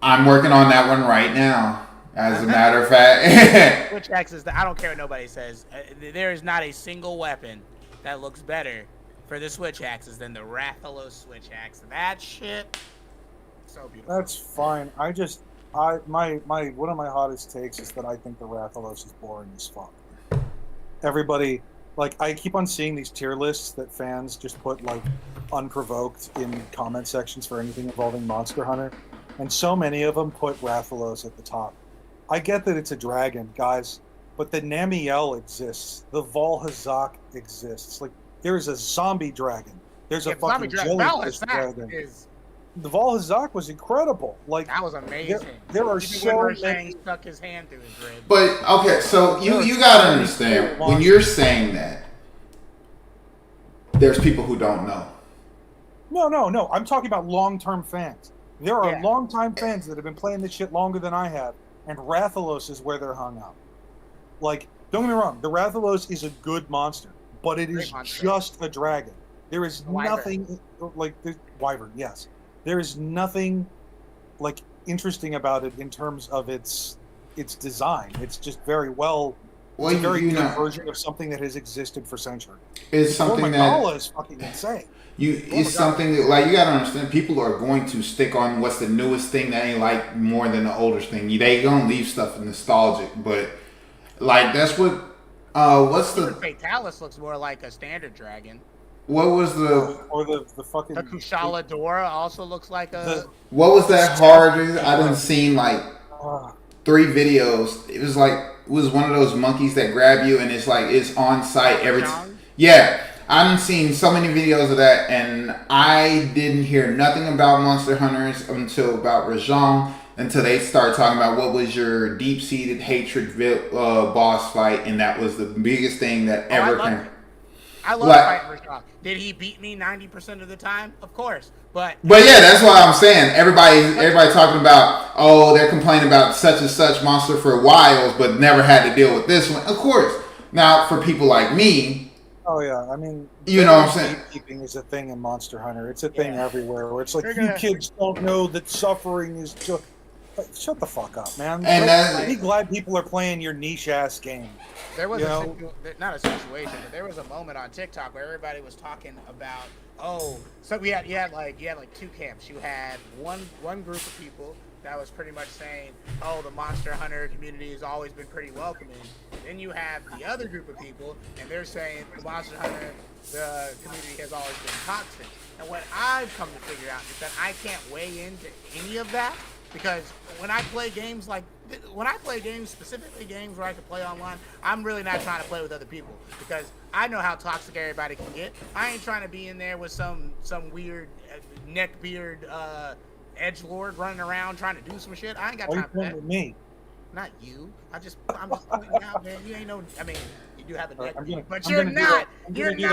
I'm working on that one right now. As a matter of fact, switch axe is I don't care what nobody says. There is not a single weapon that looks better for the switch axes than the Rathalos switch axe. That shit. So beautiful. That's fine. My one of my hottest takes is that I think the Rathalos is boring as fuck. Everybody, like, I keep on seeing these tier lists that fans just put like unprovoked in comment sections for anything involving Monster Hunter, and so many of them put Rathalos at the top. I get that it's a dragon, guys, but the Namiel exists. The Valhazak exists. Like, there's a zombie dragon. There's a fucking jellyfish dragon. The Valhazak was incredible. Like that was amazing. There are so many. He stuck his hand through his rib. But okay, so you gotta understand when you're saying that, there's people who don't know. No. I'm talking about long-term fans. There are long-time fans that have been playing this shit longer than I have, and Rathalos is where they're hung out. Like, don't get me wrong, the Rathalos is a good monster, but it is just a dragon. There is nothing like the wyvern. Yes. There is nothing like interesting about it in terms of its design. It's just very it's a very good version of something that has existed for centuries. It's something that is fucking insane. It's something that, like, you gotta understand. People are going to stick on what's the newest thing that ain't like more than the older thing. They gonna leave stuff nostalgic, but like that's what. What's the Fatalis looks more like a standard dragon. What was the fucking the Kushala Dora also looks like a. What was that hard? I done seen like 3 videos. It was one of those monkeys that grab you and it's like it's on site every time. Yeah, I done seen so many videos of that, and I didn't hear nothing about Monster Hunters until about Rajang, until they started talking about what was your deep-seated hatred boss fight, and that was the biggest thing that ever came. I love fighting Rajang. Did he beat me 90% of the time? Of course. But yeah, that's why I'm saying everybody talking about, oh, they're complaining about such and such monster for a while, but never had to deal with this one. Of course. Now, for people like me, Oh yeah, I mean, You know what I'm saying? gatekeeping is a thing in Monster Hunter. It's a thing everywhere. Where it's like They're you gonna- kids don't know that suffering is just. Like, shut the fuck up, man. And Like, be glad people are playing your niche ass game. There was You a know? not a situation, but there was a moment on TikTok where everybody was talking about, so you had like two camps. You had one group of people that was pretty much saying, oh, the Monster Hunter community has always been pretty welcoming. Then you have the other group of people, and they're saying the Monster Hunter the community has always been toxic. And what I've come to figure out is that I can't weigh into any of that. Because when I play games specifically games where I can play online, I'm really not trying to play with other people because I know how toxic everybody can get. I ain't trying to be in there with some weird neckbeard edgelord running around trying to do some shit. I ain't got time for that. With me? Not you. I'm just pointing out, man. You ain't no. I mean, you do have a neckbeard, but You're not edgy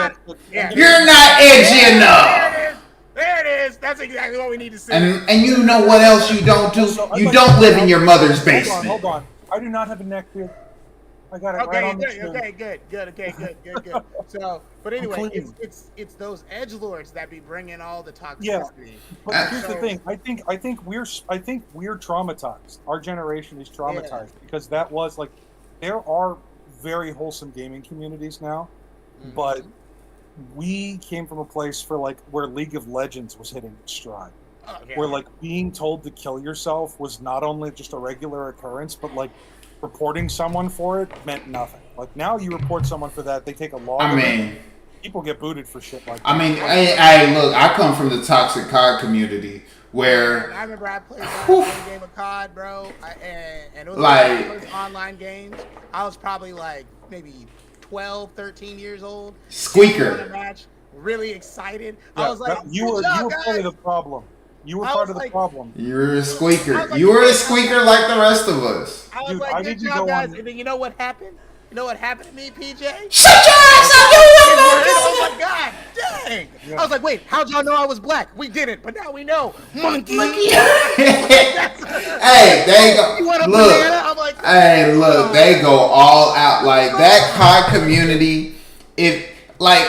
enough. There it is. That's exactly what we need to see. And you know what else you don't do? You don't live in your mother's basement. Hold on. I do not have a neck beard. I got it right on the chin. Okay, good. So, but anyway, it's those edgelords that be bringing all the toxicity. Yeah, but here's the thing. I think we're traumatized. Our generation is traumatized because that was like, there are very wholesome gaming communities now, but we came from a place where League of Legends was hitting its stride. Where like being told to kill yourself was not only just a regular occurrence, but like reporting someone for it meant nothing. Like now you report someone for that, they take a log. I mean, people get booted for shit like that. I mean, hey, look, I come from the toxic COD community where I remember I played one game of COD, bro, and it was like my first online games. I was probably like maybe 12, 13 years old. Squeaker. Match, really excited. Yeah, I was like, you were part of the problem. You were part of the problem. You were a squeaker. You were a squeaker like the rest of us. I was like, good job, guys. And then you know what happened? You know what happened to me, PJ? Shut your ass up! Oh my god, dang! Yeah. I was like, wait, how'd y'all know I was black? We didn't, but now we know. Monkey. Hey, they go. Look, I'm like, hey, look, they go all out. Like that COD community. If like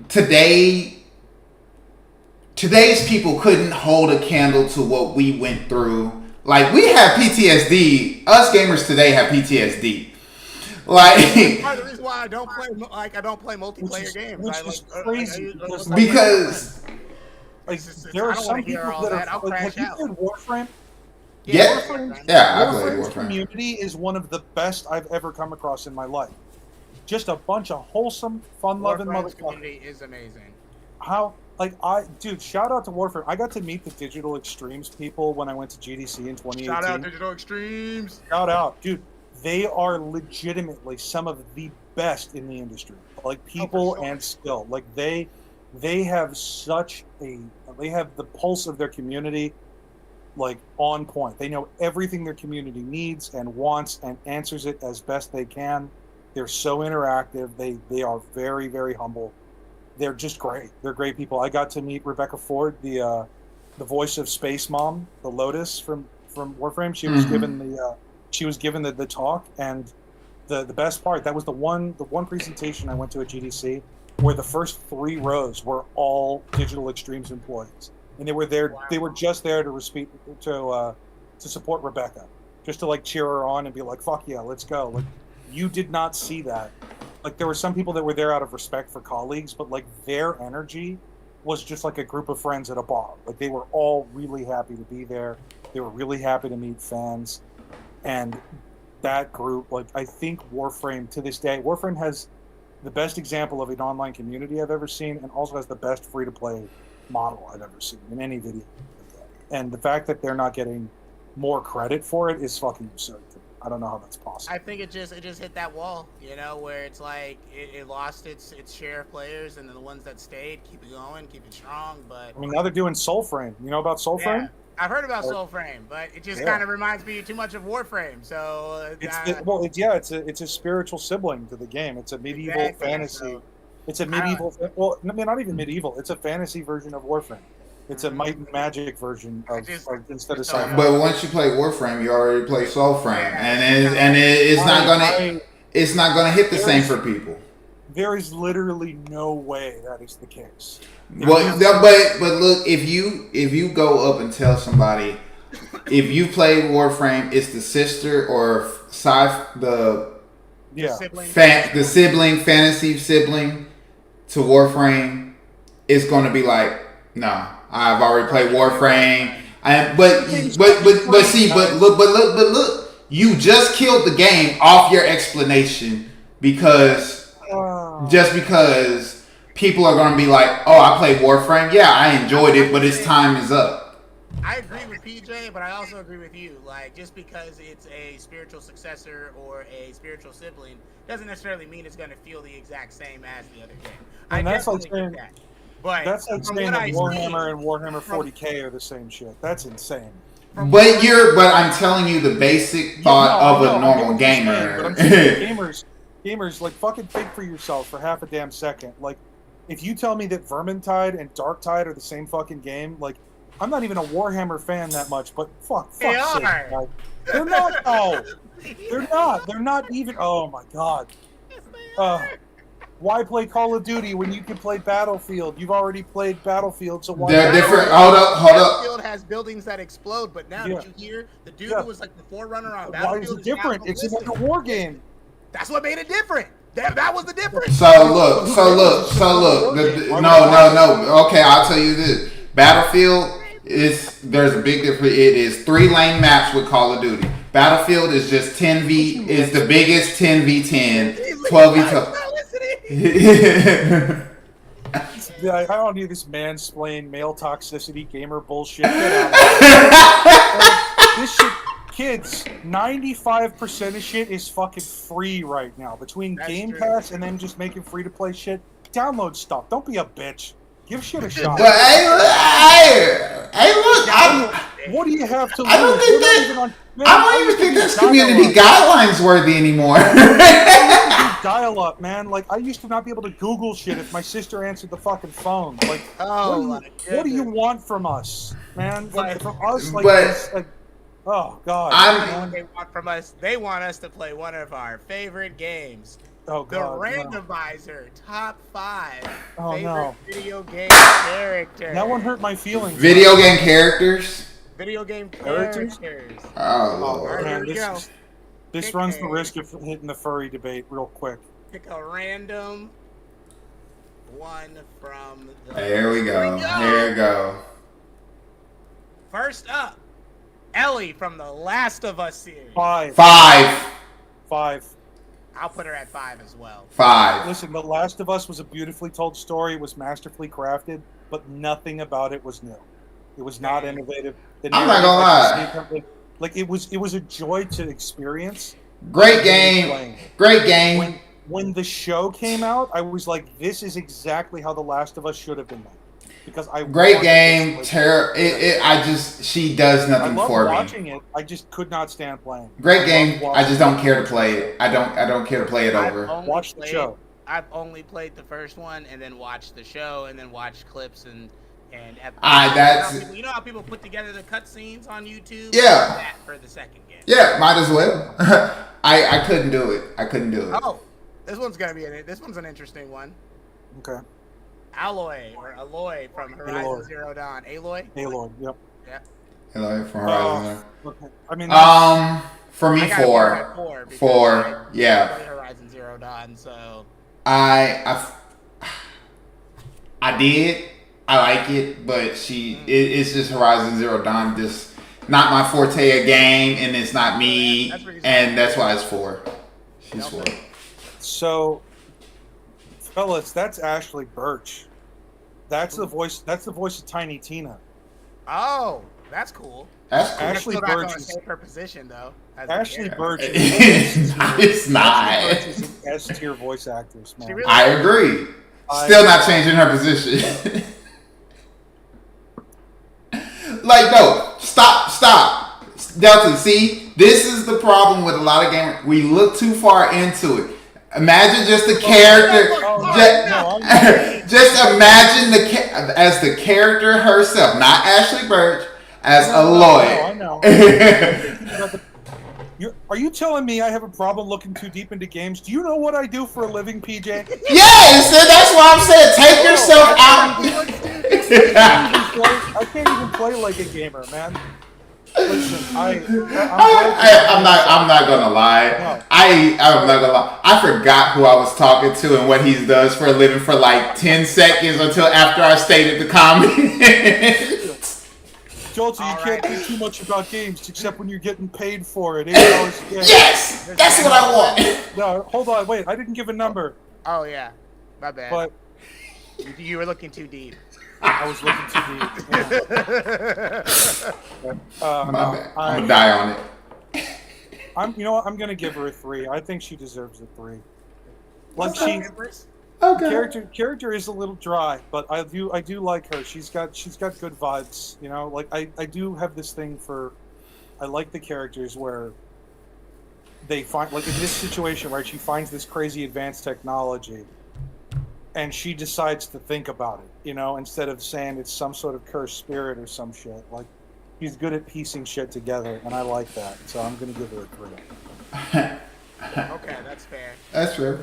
today's people couldn't hold a candle to what we went through. Like we have PTSD. Us gamers today have PTSD. Like part of the reason why I don't play multiplayer games. Which is crazy because there are some people that are like, have you played Warframe? Yeah, I played Warframe. Community is one of the best I've ever come across in my life. Just a bunch of wholesome, fun-loving motherfuckers. Community is amazing. Dude, shout out to Warframe. I got to meet the Digital Extremes people when I went to GDC in 2018. Shout out Digital Extremes. Shout out, dude. They are legitimately some of the best in the industry. Like people and skill. Like they have they have the pulse of their community like on point. They know everything their community needs and wants and answers it as best they can. They're so interactive. They are very, very humble. They're just great. They're great people. I got to meet Rebecca Ford, the voice of Space Mom, the Lotus from Warframe. She was given the talk, and the best part, that was the one presentation I went to at GDC where the first 3 rows were all Digital Extremes employees, and they were there. Wow. They were just there to support Rebecca, just to like cheer her on and be like, "Fuck yeah, let's go!" Like you did not see that. Like there were some people that were there out of respect for colleagues, but like their energy was just like a group of friends at a bar. Like they were all really happy to be there. They were really happy to meet fans. And that group, like I think Warframe to this day, Warframe has the best example of an online community I've ever seen, and also has the best free-to-play model I've ever seen in any video. And the fact that they're not getting more credit for it is fucking absurd. I don't know how that's possible. I think it just hit that wall, you know, where it's like it lost its share of players, and then the ones that stayed keep it going, keep it strong. But I mean, now they're doing Soulframe. You know about Soulframe? Yeah. I've heard about Soulframe, but it just kind of reminds me too much of Warframe. So it's a spiritual sibling to the game. It's a medieval fantasy. So, it's a medieval. Well, I mean, not even medieval. It's a fantasy version of Warframe. It's a Might and Magic version of instead of sci-fi. But once you play Warframe, you already play Soulframe, and it's not gonna hit the same for people. there is literally no way that is the case. Well, but look, if you go up and tell somebody, if you play Warframe, it's the sister or the sibling, fantasy sibling to Warframe, it's going to be like, no, I've already played Warframe. But look, you just killed the game off your explanation because people are going to be like, oh, I played Warframe. Yeah, I enjoyed it, but its time is up. I agree with PJ, but I also agree with you. Like, just because it's a spiritual successor or a spiritual sibling doesn't necessarily mean it's going to feel the exact same as the other game. And that's like saying that. But that's like saying that Warhammer and Warhammer 40K are the same shit. That's insane. But I'm telling you the basic thought of a normal gamer. But I'm saying gamers, like, fucking think for yourself for half a damn second. Like, if you tell me that Vermintide and Darktide are the same fucking game, like, I'm not even a Warhammer fan that much, but fuck sake, like, they're not. Oh, they're not. They're not even. Oh my god. Why play Call of Duty when you can play Battlefield? You've already played Battlefield, so why? They're different. Hold up. Battlefield has buildings that explode, but now did you hear the dude who was like the forerunner on Battlefield? Why is it different? It's another war game. That's what made it different. That was the difference. So look. No. Okay, I'll tell you this. Battlefield there's a big difference. It is 3-lane maps with Call of Duty. Battlefield is just 10v. Is the biggest 10v10, 12v12. I don't need this mansplain male toxicity gamer bullshit. Get out of this shit. Kids, 95% of shit is fucking free right now. Between Game Pass and then just making free to play shit, download stuff. Don't be a bitch. Give shit a shot. But hey, look. What do you have to lose? I don't even think that's community guidelines worthy anymore. Dial up, man. Like, I used to not be able to Google shit if my sister answered the fucking phone. Like, what do you want from us, man? Like, from us, like, oh god. They want us to play one of our favorite games. Oh god. The Randomizer top 5 favorite video game characters. That one hurt my feelings. Video game characters. Oh Lord. Man, this runs the risk of hitting the furry debate real quick. Pick a random one from the... Here we go. First up, Ellie from the Last of Us series. 5. I'll put her at 5 as well. 5. Listen, The Last of Us was a beautifully told story. It was masterfully crafted, but nothing about it was new. It was not innovative. I'm not gonna lie. Like, it was a joy to experience. Great game. When the show came out, I was like, this is exactly how The Last of Us should have been made. Because great game, she does nothing for me. I love watching it. I just could not stand playing. Great game. I just don't care to play it. I don't care to play it over. Watch the show. I've only played the first one and then watched the show and then watched clips and episodes. You know how people put together the cutscenes on YouTube? Yeah. That for the second game. Yeah, might as well. I couldn't do it. Oh, this one's an interesting one. Okay. Aloy from Horizon Zero Dawn. Aloy, yep. Yeah. Aloy from Horizon. Okay. I mean, for me, 4. 4. Yeah. I Horizon Zero Dawn, so. I did. I like it, but it's just Horizon Zero Dawn. Just not my forte of game, and it's not me, and that's why it's 4. She's 4. So, fellas, that's Ashley Birch. That's the voice of Tiny Tina. Oh, that's cool. That's cool. Ashley Birch is her position though. Ashley Birch. It's not. Ashley Birch is an S-tier voice actress, man. Really I agree. Still not changing her position. Like, no, stop. Delta, see, this is the problem with a lot of gamers. We look too far into it. Imagine just the character. Just imagine as the character herself, not Ashley Birch, as Aloy. I know. Are you telling me I have a problem looking too deep into games? Do you know what I do for a living, PJ? Yes, and that's why I'm saying take yourself out. I can't even play like a gamer, man. Listen, I'm not gonna lie. No. I'm not gonna lie. I forgot who I was talking to and what he does for a living for like 10 seconds until after I stated the comment. Jolty, you can't do too much about games except when you're getting paid for it. $8 a game. Yes! That's what I want! No, hold on, wait. I didn't give a number. Oh, yeah. My bad. But you were looking too deep. I was looking too deep. My bad. I'm gonna die on it. You know what? I'm gonna give her a 3. I think she deserves a 3. Like she, character is a little dry, but I do like her. She's got good vibes. You know, like I do have this thing for. I like the characters where they find, like in this situation, right? She finds this crazy advanced technology, and she decides to think about it. You know, instead of saying it's some sort of cursed spirit or some shit. Like she's good at piecing shit together, and I like that. So I'm gonna give her a 3. Okay, that's fair. That's fair.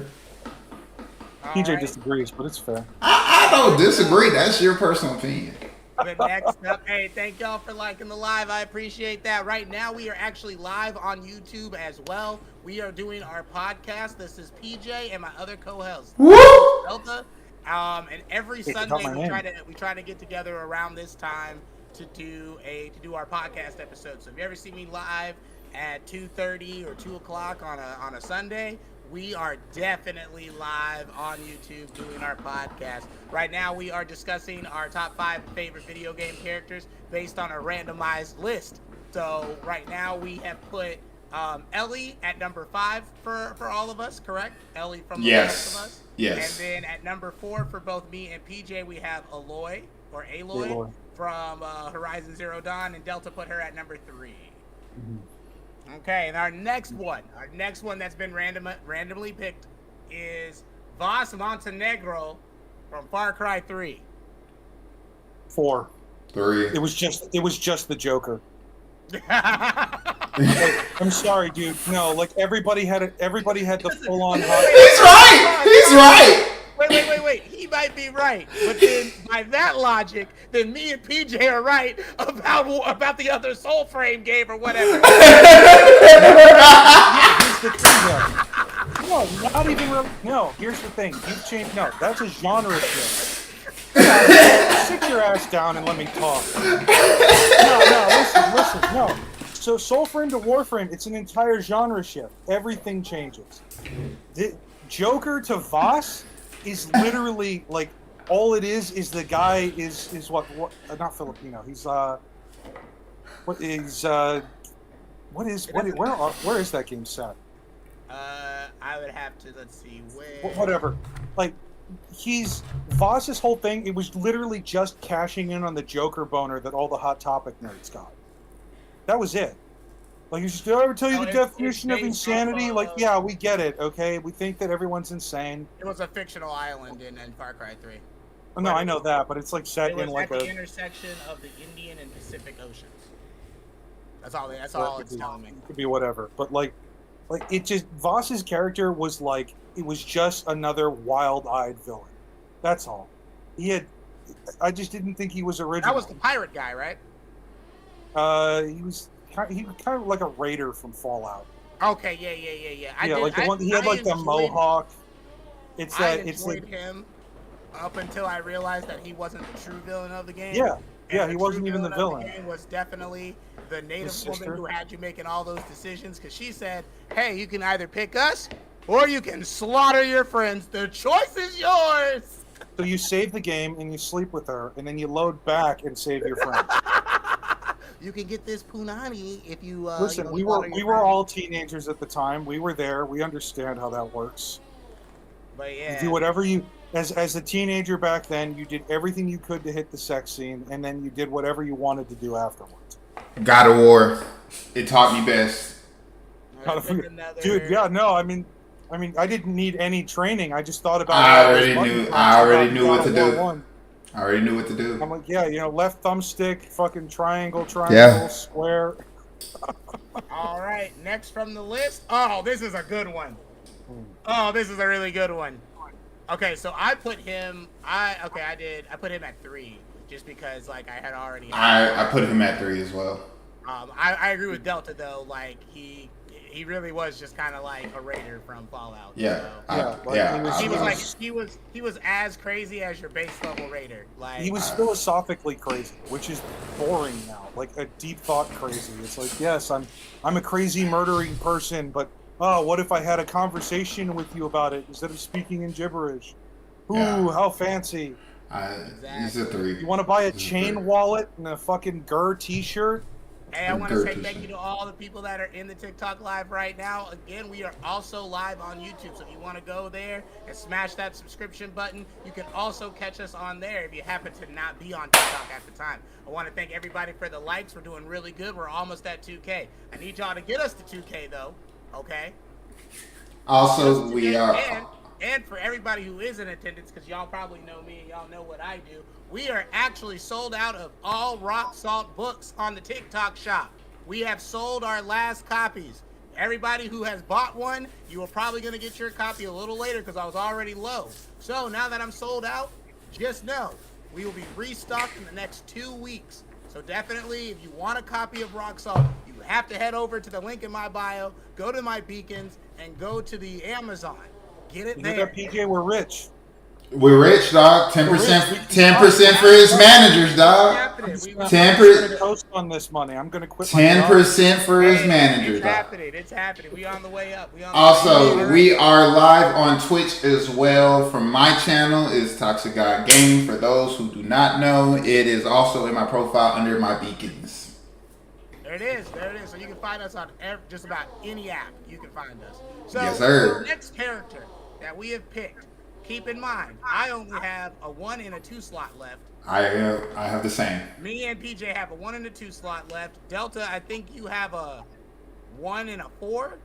PJ disagrees, but it's fair. I don't disagree. That's your personal opinion. But next up, hey, thank y'all for liking the live. I appreciate that. Right now, we are actually live on YouTube as well. We are doing our podcast. This is PJ and my other co-host, Delta. And every Sunday we try to get together around this time to do our podcast episode. So if you ever see me live at 2:30 or 2 o'clock on a Sunday, we are definitely live on YouTube doing our podcast. Right now, we are discussing our top 5 favorite video game characters based on a randomized list. So right now, we have put Ellie at number 5 for all of us, correct? Ellie from The Last of Us. Yes. And then at number 4 for both me and PJ, we have Aloy from Horizon Zero Dawn, and Delta put her at number 3. Mm-hmm. Okay, and our next one that's been randomly picked is Voss Montenegro from Far Cry 3. 4. 3. It was just the Joker. I'm sorry, dude. No, like everybody had the full on. He's right. He's right. Wait. He might be right, but then by that logic, then me and PJ are right about the other Soul Frame game or whatever. Here's the thing, though. No, not even really. No, here's the thing. You've changed. No, that's a genre thing. Sit your ass down and let me talk. No, listen. No. So Soul Frame to Warframe, it's an entire genre shift. Everything changes. The Joker to Voss is literally like all it is the guy is what not Filipino. He's where is that game set? I would have to let's see where. Whatever. Like Voss's whole thing. It was literally just cashing in on the Joker boner that all the Hot Topic nerds got. That was it. Like, did I ever tell you the definition of insanity? Like, yeah, we get it, okay? We think that everyone's insane. It was a fictional island in Far Cry 3. Oh, no, I know that, but it's like set in like the intersection of the Indian and Pacific Oceans. That's all it's telling me. It could be whatever, but like it just Voss's character was like it was just another wild-eyed villain. That's all. I just didn't think he was original. That was the pirate guy, right? He was kind of like a raider from Fallout. Okay, yeah. Like the one he had like the mohawk. I enjoyed him up until I realized that he wasn't the true villain of the game. Yeah, he wasn't even the villain. The game was definitely the native woman who had you making all those decisions because she said, "Hey, you can either pick us or you can slaughter your friends. The choice is yours." So you save the game and you sleep with her, and then you load back and save your friends. You can get this punani if you. Listen, we were all teenagers at the time. We were there. We understand how that works. But yeah, you do whatever you as a teenager back then. You did everything you could to hit the sex scene, and then you did whatever you wanted to do afterwards. God of War, it taught me best. Dude, yeah, no, I mean, I didn't need any training. I just thought about. I already knew what to do. I already knew what to do. I'm like, yeah, left thumbstick, fucking triangle, yeah. Square. All right, next from the list. Oh, this is a good one. Oh, this is a really good one. Okay, so I put him. I put him at 3 just because like I had already. I put him at 3 as well. I agree with Delta though. Like he really was just kind of like a raider from Fallout. Yeah, so. He was as crazy as your base level raider. Like he was philosophically crazy, which is boring now. Like a deep thought crazy. It's like, yes, I'm a crazy murdering person, but oh, what if I had a conversation with you about it instead of speaking in gibberish? Ooh, how fancy. He's a 3. You want to buy a chain wallet and a fucking Gur t-shirt? Hey, I want to say thank you to all the people that are in the TikTok live right now. Again, we are also live on YouTube, so if you want to go there and smash that subscription button, you can also catch us on there if you happen to not be on TikTok at the time. I want to thank everybody for the likes. We're doing really good. We're almost at 2K. I need y'all to get us to 2K, though, okay? Also, we are... And for everybody who is in attendance, because y'all probably know me and y'all know what I do, we are actually sold out of all Rock Salt books on the TikTok shop. We have sold our last copies. Everybody who has bought one, you are probably going to get your copy a little later because I was already low. So now that I'm sold out, just know we will be restocked in the next 2 weeks. So definitely, if you want a copy of Rock Salt, you have to head over to the link in my bio, go to my beacons, and go to the Amazon. Get it there. PJ, we're rich. We're rich, dog. 10% for his managers, dog. 10% toast on this money. I'm gonna quit. 10% for his managers, dog. It's happening. We on the way up. Also, we are live on Twitch as well. From my channel is Toxic God Gaming. For those who do not know, it is also in my profile under my beacons. There it is. So you can find us on just about any app. You can find us. So yes, sir. The next character that we have picked, keep in mind, I only have a 1 and a 2 slot left. I have the same. Me and PJ have a 1 and a 2 slot left. Delta, I think you have a 1 and a 4.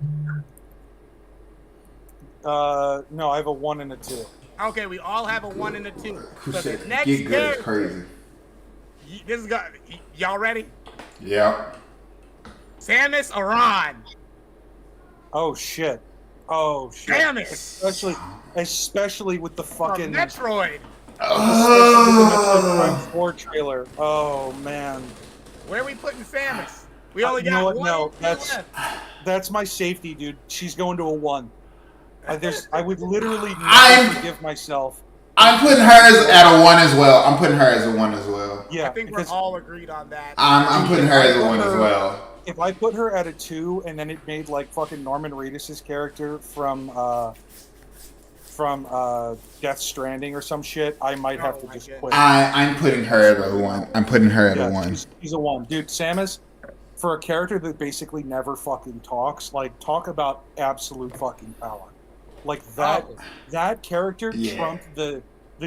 No, I have a 1 and a 2. Okay, we all have a 1 and a 2. So the next Get good character, is crazy. This is y'all ready? Yeah. Samus Aran. Oh shit. Samus. Especially with the fucking from Metroid. Especially with the Metroid 4 trailer. Oh man. Where are we putting Samus? We only got one. No, left. that's my safety, dude. She's going to a 1. I would literally never forgive myself. I'm putting hers at a 1 as well. Yeah, I think we're all agreed on that. I'm putting her as a 1 as well. If I put her at a 2 and then it made like fucking Norman Reedus' character from Death Stranding or some shit, I might have to just quit. I'm putting her at a 1. I'm putting her at a 1. She's a 1. Dude, Samus, for a character that basically never fucking talks, like talk about absolute fucking power. Like that character trumped the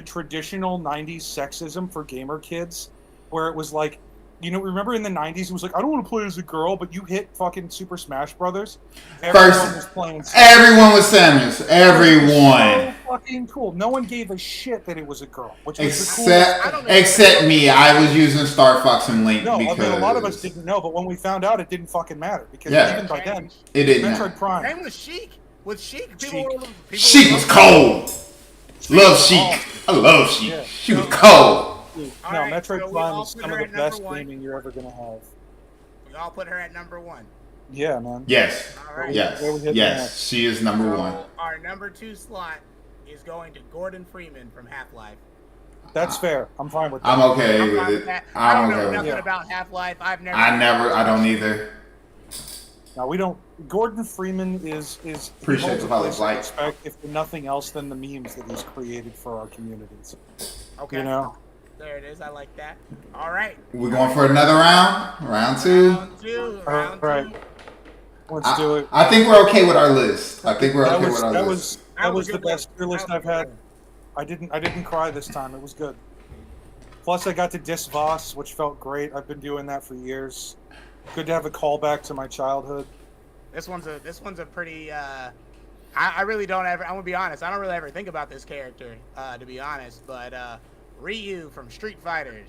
traditional 90s sexism for gamer kids, where it was like, you know, remember in the 90s it was like, I don't want to play as a girl, but you hit fucking Super Smash Brothers. Everyone was playing Samus. Everyone was Samus. Everyone. So fucking cool. No one gave a shit that it was a girl. Which except me. I was using Star Fox and Link because... I mean, a lot of us didn't know, but when we found out, it didn't fucking matter. Because even by then, it didn't Metroid Prime. Same with Sheik. People Sheik was cold. Love Sheik. I love Sheik. Yeah. She was cold. Dude, no, Metroid Prime is some of the best gaming you're ever gonna have. We all put her at number 1. Yeah, man. Yes. Right. Yes. She is number 1. Our number 2 slot is going to Gordon Freeman from Half-Life. That's fair. I'm fine with that. I'm okay with it. I don't know nothing about Half-Life. I don't either. No, we don't. Gordon Freeman is appreciate the respect, if for nothing else than the memes that he's created for our communities. Okay. You know. There it is. I like that. All right. We're going for another round. Round 2. All right. Let's do it. I think we're okay with our list. That was the best tier list I've had. I didn't cry this time. It was good. Plus, I got to diss Voss, which felt great. I've been doing that for years. Good to have a callback to my childhood. This one's a pretty. I really don't ever. I'm gonna be honest. I don't really ever think about this character, to be honest. But Ryu from Street Fighter.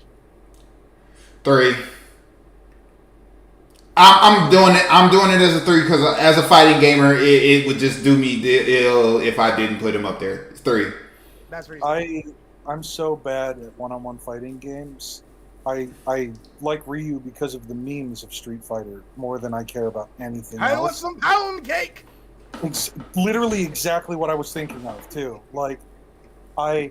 3. I'm doing it. I'm doing it as a 3 because as a fighting gamer, it would just do me ill if I didn't put him up there. It's 3. That's reasonable. I'm so bad at one-on-one fighting games. I like Ryu because of the memes of Street Fighter more than I care about anything else. I want some pound cake. It's literally exactly what I was thinking of too. Like, my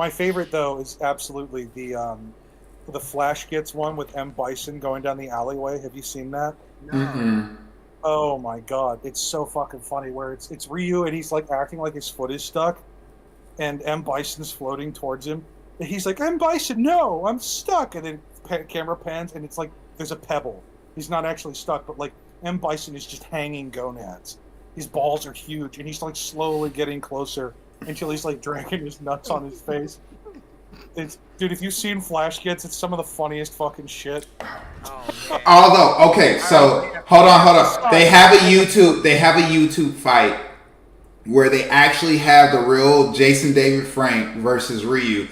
favorite though is absolutely the Flash Gets one with M. Bison going down the alleyway. Have you seen that? No. Mm-hmm. Oh my god, it's so fucking funny. Where it's Ryu and he's like acting like his foot is stuck, and M. Bison's floating towards him. And he's like, M. Bison, no, I'm stuck. And then camera pans, and it's like there's a pebble. He's not actually stuck, but like M. Bison is just hanging gonads. His balls are huge, and he's like slowly getting closer until he's like dragging his nuts on his face. Dude, if you've seen Flash Gets, it's some of the funniest fucking shit. Oh, Although, okay, so hold on. They have a YouTube fight where they actually have the real Jason David Frank versus Ryu,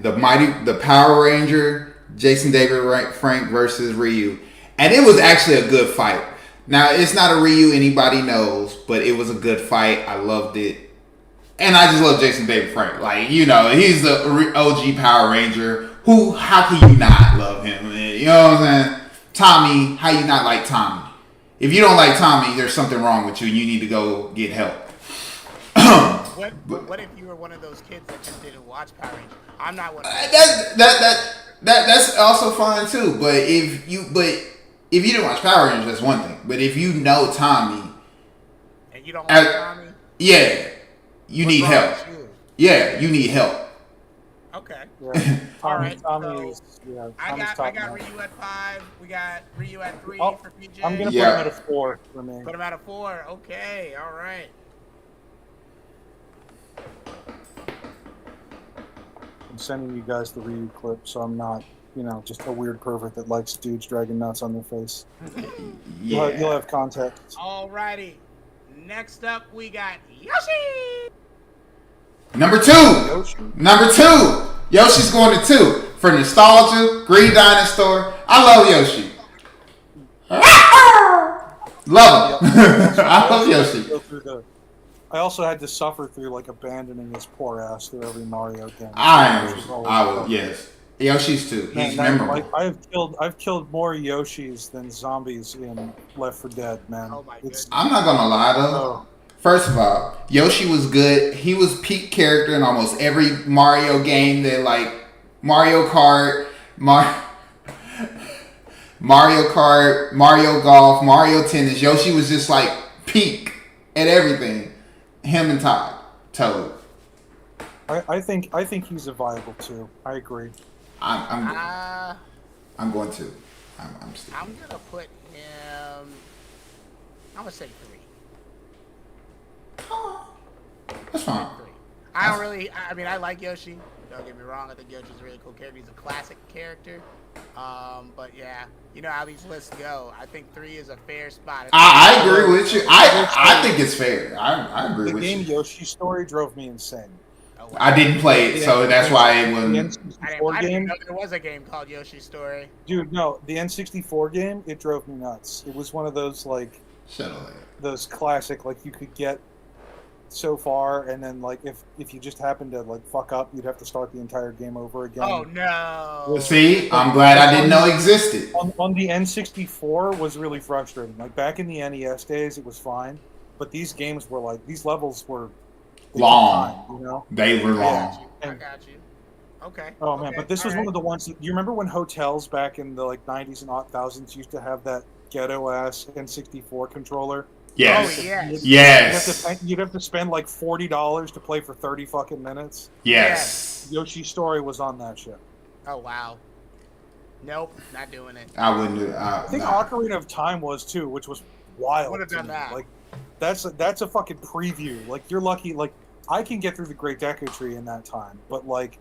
the Power Ranger Jason David Frank versus Ryu, and it was actually a good fight. Now it's not a Ryu anybody knows, but it was a good fight. I loved it. And I just love Jason David Frank. Like, you know, he's the OG Power Ranger. How can you not love him? You know what I'm saying? Tommy, how you not like Tommy? If you don't like Tommy, there's something wrong with you and you need to go get help. What if you were one of those kids that just didn't watch Power Rangers? I'm not one of those. That's also fine too. But if you didn't watch Power Rangers, that's one thing. But if you know Tommy. And you don't like Tommy? Yeah. You need help. Yeah, you need help. Okay. Yeah. All right. Tommy's I got Ryu at 5. We got Ryu at 3 for PJ. I'm gonna put him at a 4 for me. Put him at a 4. Okay. All right. I'm sending you guys the Ryu clip, so I'm not, just a weird pervert that likes dudes dragging nuts on their face. Yeah. You'll have context. All righty. Next up, we got Yoshi. Number 2. Yoshi's going to 2 for nostalgia. Green Dinosaur. I love Yoshi. Love him. I love Yoshi. I also had to suffer through like abandoning his poor ass through every Mario game. Yes. Yoshi's 2. He's memorable. Like, I've killed more Yoshis than zombies in Left 4 Dead, man. Oh my goodness. I'm not gonna lie though. First of all, Yoshi was good. He was peak character in almost every Mario game that, like, Mario Kart, Mario Golf, Mario Tennis. Yoshi was just like peak at everything. Him and Toad. I think he's a viable 2. I agree. I'm going to. I'm gonna put him. I'm gonna say 3. That's fine. I like Yoshi. Don't get me wrong. I think Yoshi's a really cool character. He's a classic character. But yeah, you know how these lists go. I think 3 is a fair spot. I agree with you. I think it's fair. I agree with you. The game Yoshi Story drove me insane. Oh, wow. I didn't play it, so that's why it wasn't. I didn't know there was a game called Yoshi Story. Dude, no, the N64 game, it drove me nuts. It was one of those like those classic, like you could get so far, and then like if you just happened to like fuck up, you'd have to start the entire game over again. Oh no! Well, see, I'm glad I didn't know it existed. On the N64 was really frustrating. Like back in the NES days, it was fine, but these games were like these levels were long. They were long. I got you. Okay. Oh man, okay. but this was one of the ones that you remember when hotels back in the like 90s and 2000s used to have that ghetto ass N64 controller. Yes. Oh, yes. Yes. You'd have to spend like $40 to play for 30 fucking minutes. Yes. Yoshi Story was on that shit. Oh wow. Nope, not doing it. I wouldn't do it. I think Ocarina of Time was too, which was wild. Would have done that. Like that's a fucking preview. Like you're lucky. Like I can get through the Great Deku Tree in that time, but like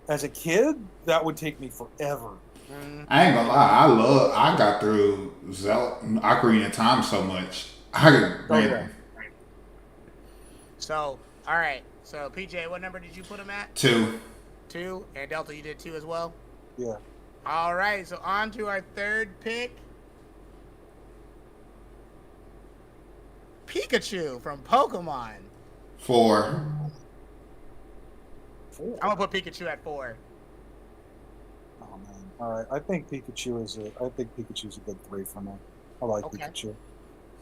as a kid, that would take me forever. I ain't gonna lie. I got through Ocarina of Time so much. So, all right. So, PJ, what number did you put him at? 2. 2, and Delta, you did 2 as well. Yeah. All right. So on to our third pick. Pikachu from Pokemon. 4. I'm gonna put Pikachu at 4. Oh man! All right, I think Pikachu's a good 3 for me. I like Pikachu.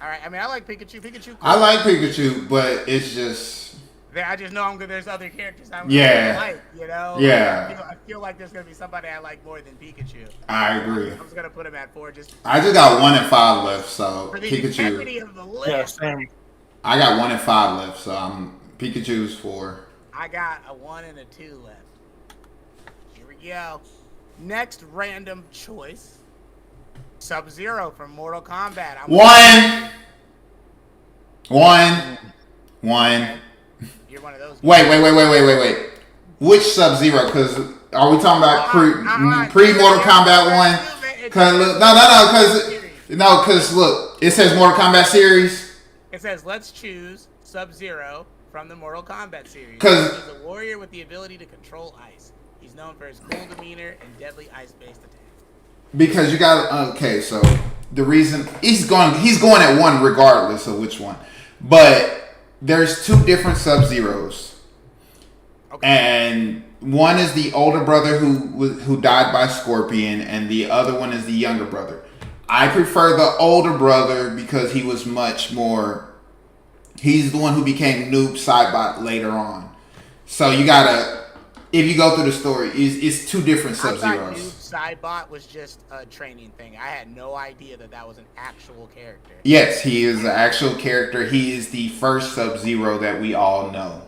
All right, I mean I like Pikachu. Pikachu. Cool. I like Pikachu, but it's just. I just know there's other characters I'm Yeah. gonna like, you know. Yeah. I feel like there's gonna be somebody I like more than Pikachu. I agree. I'm just gonna put him at 4. I just got 1 and 5 left, so for the Pikachu. integrity of the list. Yeah, same. I got 1 and 5 left, so I'm Pikachu's 4. I got a 1 and a 2 left. Here we go. Next random choice. Sub-Zero from Mortal Kombat. 1. 1. You're one of those. Wait. Which Sub-Zero? Because are we talking about pre Mortal Kombat 1? Because because look, it says Mortal Kombat series. It says let's choose Sub-Zero from the Mortal Kombat series. Because he's a warrior with the ability to control ice. He's known for his cool demeanor and deadly ice-based attacks. Because you got so the reason he's going at 1 regardless of which one, but there's 2 different Sub-Zeros, and one is the older brother who died by Scorpion, and the other one is the younger brother. I prefer the older brother because he was much more. He's the one who became Noob Saibot later on. So you gotta. If you go through the story, it's 2 different Sub-Zeros. I thought Noob Saibot was just a training thing. I had no idea that was an actual character. Yes, he is an actual character. He is the first Sub-Zero that we all know.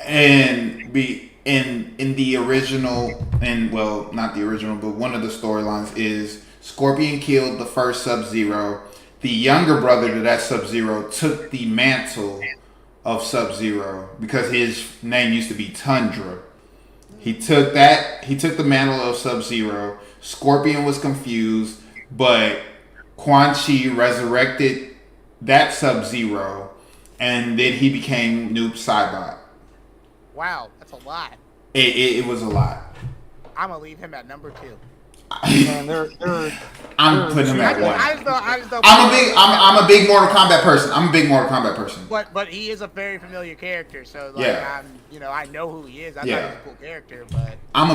And in the original, not the original, but one of the storylines is Scorpion killed the first Sub-Zero. The younger brother to that Sub-Zero took the mantle of Sub-Zero because his name used to be Tundra. He took the mantle of Sub-Zero. Scorpion was confused, but Quan Chi resurrected that Sub-Zero, and then he became Noob Saibot. Wow, that's a lot. It was a lot. I'm gonna leave him at number 2. Man, I'm putting him at 1. I'm a big Mortal Kombat person. But he is a very familiar character, so yeah. I know who he is. I thought he was a cool character, but I'm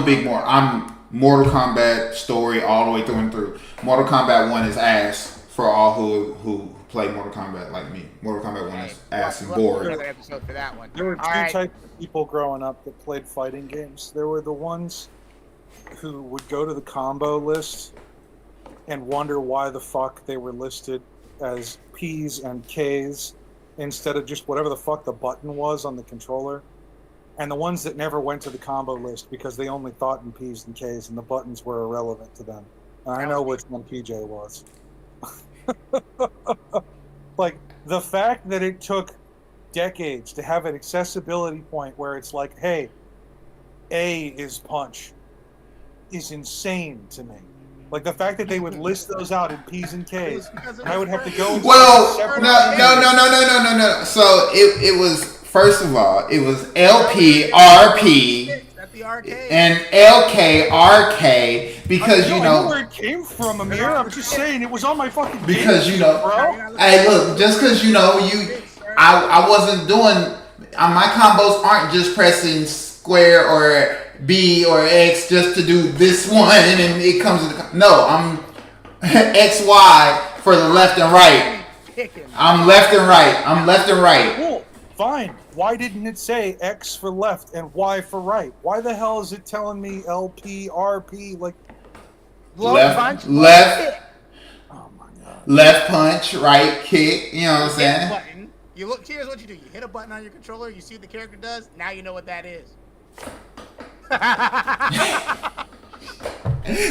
Mortal Kombat story all the way through and through. Mortal Kombat 1 is ass for all who play Mortal Kombat like me. Mortal Kombat 1 is ass and boring. Another episode for that one. There were 2 types of people growing up that played fighting games. There were the ones who would go to the combo list and wonder why the fuck they were listed as P's and K's instead of just whatever the fuck the button was on the controller. And the ones that never went to the combo list because they only thought in P's and K's and the buttons were irrelevant to them. And I know which one PJ was. Like, the fact that it took decades to have an accessibility point where it's like, hey, A is punch is insane to me. Like, the fact that they would list those out in P's and K's, and I would have to go. No. So it was, first of all, it was LP, RP, and LK, RK, because I know where it came from, Amir. I'm just saying it was on my fucking. Because game, bro. Hey, look, just because I wasn't doing. My combos aren't just pressing square or B or X just to do this one and it comes to I'm XY for the left and right. I'm left and right. Cool. Fine. Why didn't it say X for left and Y for right? Why the hell is it telling me LP, RP? Like left. Oh my god. Left punch, right kick. You know what I'm saying? Button. You look. Here's what you do. You hit a button on your controller. You see what the character does. Now you know what that is.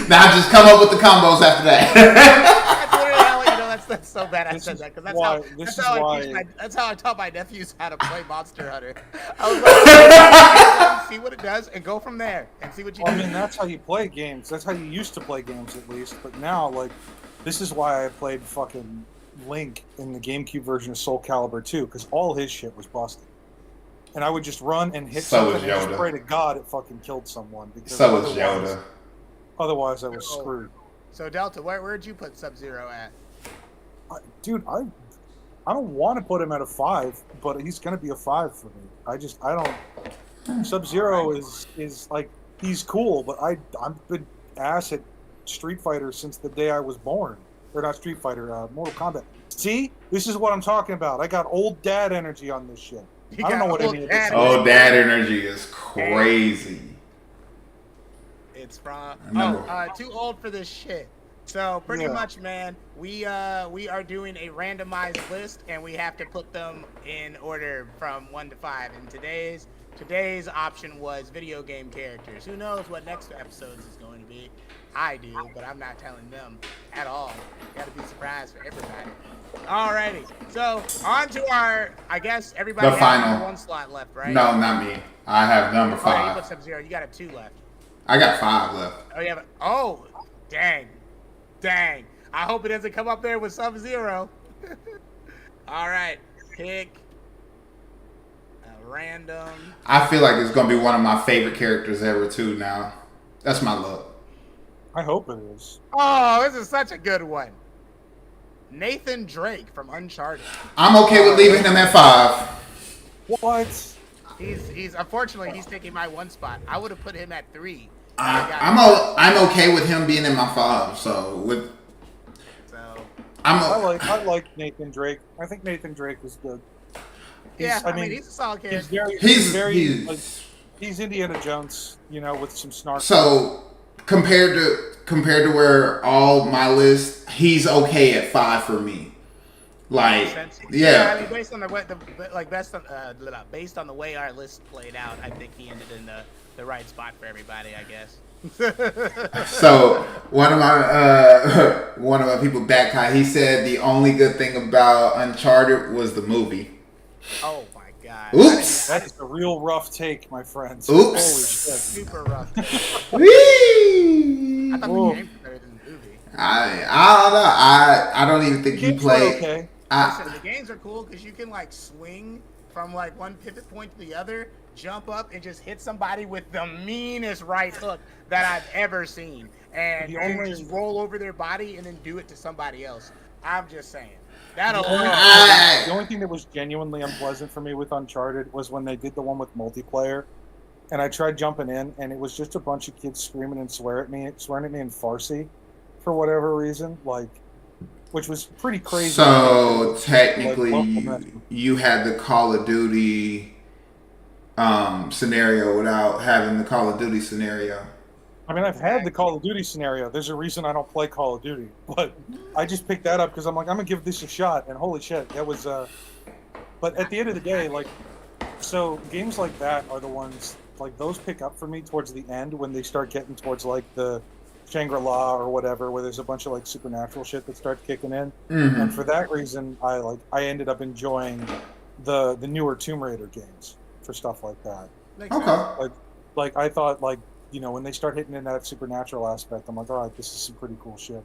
Now just come up with the combos after that. That's literally how that's so bad I said that because that's how I taught my nephews how to play Monster Hunter. I was like, see what it does and go from there and see what you do. I mean, that's how you play games. That's how you used to play games at least. But now, like, this is why I played fucking Link in the GameCube version of Soul Calibur 2 because all his shit was busted. And I would just run and hit something and just pray to God it fucking killed someone. So was Yoda. Otherwise, I was screwed. So, Delta, where'd you put Sub-Zero at? Dude, I don't want to put him at a 5, but he's going to be a 5 for me. I don't. Sub-Zero is like, he's cool, but I've been ass at Street Fighter since the day I was born. Or not Street Fighter, Mortal Kombat. See, this is what I'm talking about. I got old dad energy on this shit. I don't know what any of this is. Oh, dad energy is crazy. It's from too old for this shit. So pretty much, man, we are doing a randomized list, and we have to put them in order from 1 to 5. And today's option was video game characters. Who knows what next episodes is going to be? I do, but I'm not telling them at all. Got to be a surprise for everybody. Alrighty, so on to our, I guess everybody has 1 slot left, right? No, not me. I have number 5. Oh, you put Sub-Zero. You got a 2 left. I got 5 left. Oh, yeah. Oh, dang. I hope it doesn't come up there with Sub-Zero. All right, pick a random. I feel like it's gonna be one of my favorite characters ever too. Now, that's my luck. I hope it is. Oh, this is such a good one. Nathan Drake from Uncharted. I'm okay with leaving him at 5. What? He's unfortunately he's taking my 1 spot. I would have put him at 3. I'm okay with him being in my 5. I like Nathan Drake. I think Nathan Drake is good. I mean he's a solid character. He's Indiana Jones, with some snark. So compared to where all my list, he's okay at 5 for me. Like, yeah. I mean, based on the way, based on the way our list played out, I think he ended in the right spot for everybody, I guess. So one of my people, Backkai, he said the only good thing about Uncharted was the movie. Oh my god! Oops, that is a real rough take, my friends. Oops, holy shit, super rough. Whee! I thought the game was better than the movie. I don't know. I don't even think you played. Okay. Listen, the games are cool because you can like swing from like one pivot point to the other, jump up and just hit somebody with the meanest right hook that I've ever seen, and just roll over their body and then do it to somebody else. I'm just saying. The only thing that was genuinely unpleasant for me with Uncharted was when they did the one with multiplayer, and I tried jumping in, and it was just a bunch of kids screaming and swearing at me in Farsi for whatever reason, which was pretty crazy. So technically, you had the Call of Duty scenario without having the Call of Duty scenario. I mean, I've had the Call of Duty scenario. There's a reason I don't play Call of Duty, but I just picked that up because I'm like, I'm gonna give this a shot. And holy shit, that was. But at the end of the day, so games like that are the ones those pick up for me towards the end when they start getting towards the Shangri-La or whatever, where there's a bunch of supernatural shit that starts kicking in. Mm-hmm. And for that reason, I ended up enjoying the newer Tomb Raider games for stuff like that. Okay. I thought when they start hitting in that supernatural aspect, I'm like, all right, this is some pretty cool shit.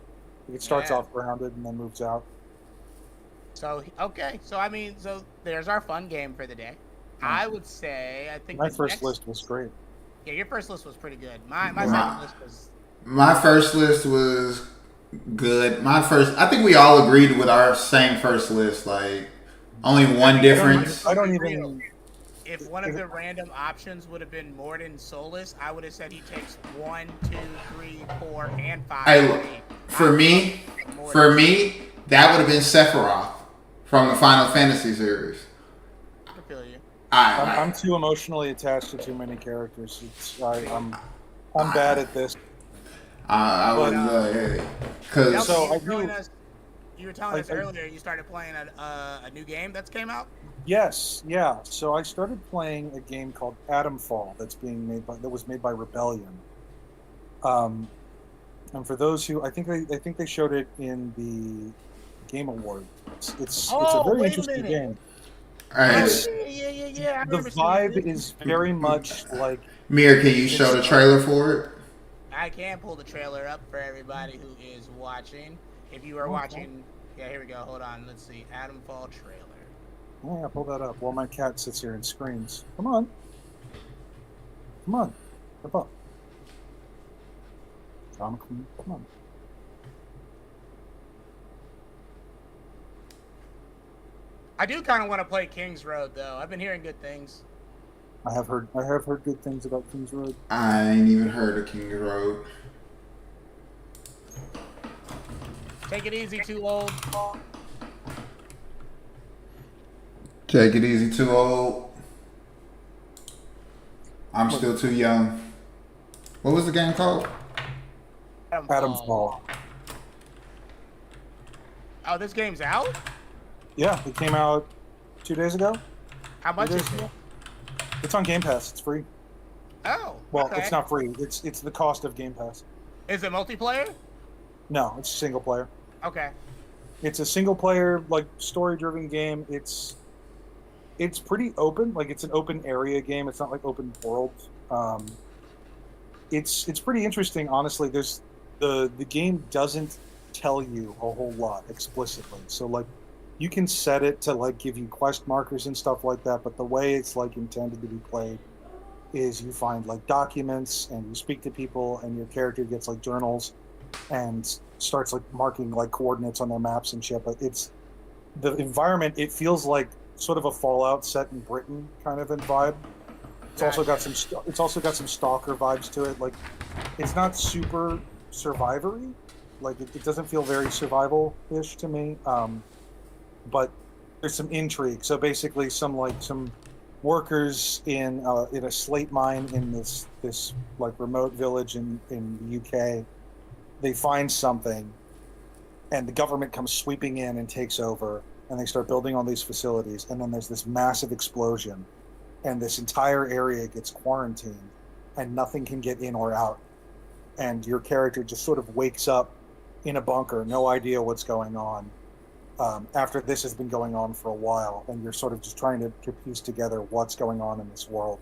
It starts off grounded and then moves out. So I mean, there's our fun game for the day. I would say I think my first list was great. Yeah, your first list was pretty good. My second list was. My first list was good. I think we all agreed with our same first list. Only one difference. I don't even. If one of the random options would have been Morden Solus, I would have said he takes 1, 2, 3, 4, and 5. For me, that would have been Sephiroth from the Final Fantasy series. I feel you. I'm too emotionally attached to too many characters. I'm bad at this. I was because you were telling us earlier you started playing a new game that's came out. Yes, yeah. So I started playing a game called Atomfall that was made by Rebellion. And for those who I think they showed it in the Game Award. It's a very interesting game. Yeah. The vibe is very much like. Mir, can you show the trailer for it? I can pull the trailer up for everybody who is watching. If you are watching, here we go. Hold on. Let's see. Atomfall trailer. Oh, yeah, pull that up while my cat sits here and screams. Come on. Come up. Come on. I do kind of want to play King's Road though. I've been hearing good things. I have heard good things about King's Road. I ain't even heard of King Road. Take it easy, too old. Take it easy, too old. I'm still too young. What was the game called? Adam's Fall. Oh, this game's out? Yeah, it came out 2 days ago. How much is it? It's on Game Pass. It's free. Oh, well, okay. It's not free. It's the cost of Game Pass. Is it multiplayer? No, it's single player. Okay. It's a single player, like, story-driven game. It's pretty open. Like, it's an open area game. It's not like open world. It's pretty interesting, honestly. There's the game doesn't tell you a whole lot explicitly. So, like, you can set it to, like, give you quest markers and stuff like that, but the way it's, like, intended to be played is you find, like, documents and you speak to people and your character gets, like, journals and starts, like, marking, like, coordinates on their maps and shit. But it's the environment, it feels like sort of a Fallout set in Britain kind of vibe. It's also got some Stalker vibes to it. Like, it's not super survivory. Like, it doesn't feel very survival-ish to me. But there's some intrigue. So basically, some workers in a slate mine in this like remote village in the UK, they find something, and the government comes sweeping in and takes over, and they start building all these facilities, and then there's this massive explosion, and this entire area gets quarantined, and nothing can get in or out, and your character just sort of wakes up in a bunker, no idea what's going on. After this has been going on for a while, and you're sort of just trying to piece together what's going on in this world.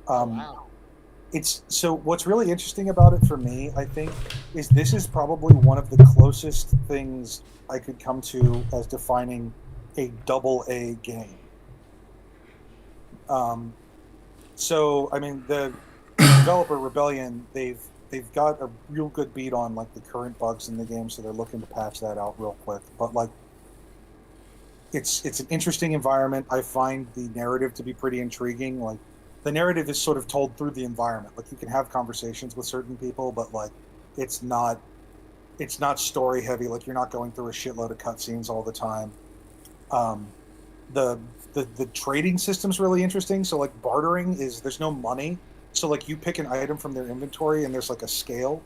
Wow. So what's really interesting about it for me, I think, is this is probably one of the closest things I could come to as defining a AA game. So I mean, the developer Rebellion, they've got a real good beat on, like, the current bugs in the game, so they're looking to patch that out real quick. But, like, it's an interesting environment. I find the narrative to be pretty intriguing. Like, the narrative is sort of told through the environment. Like, you can have conversations with certain people, but, like, it's not story heavy. Like, you're not going through a shitload of cutscenes all the time. The trading system's really interesting. So, like, bartering there's no money. So, like, you pick an item from their inventory and there's, like, a scale,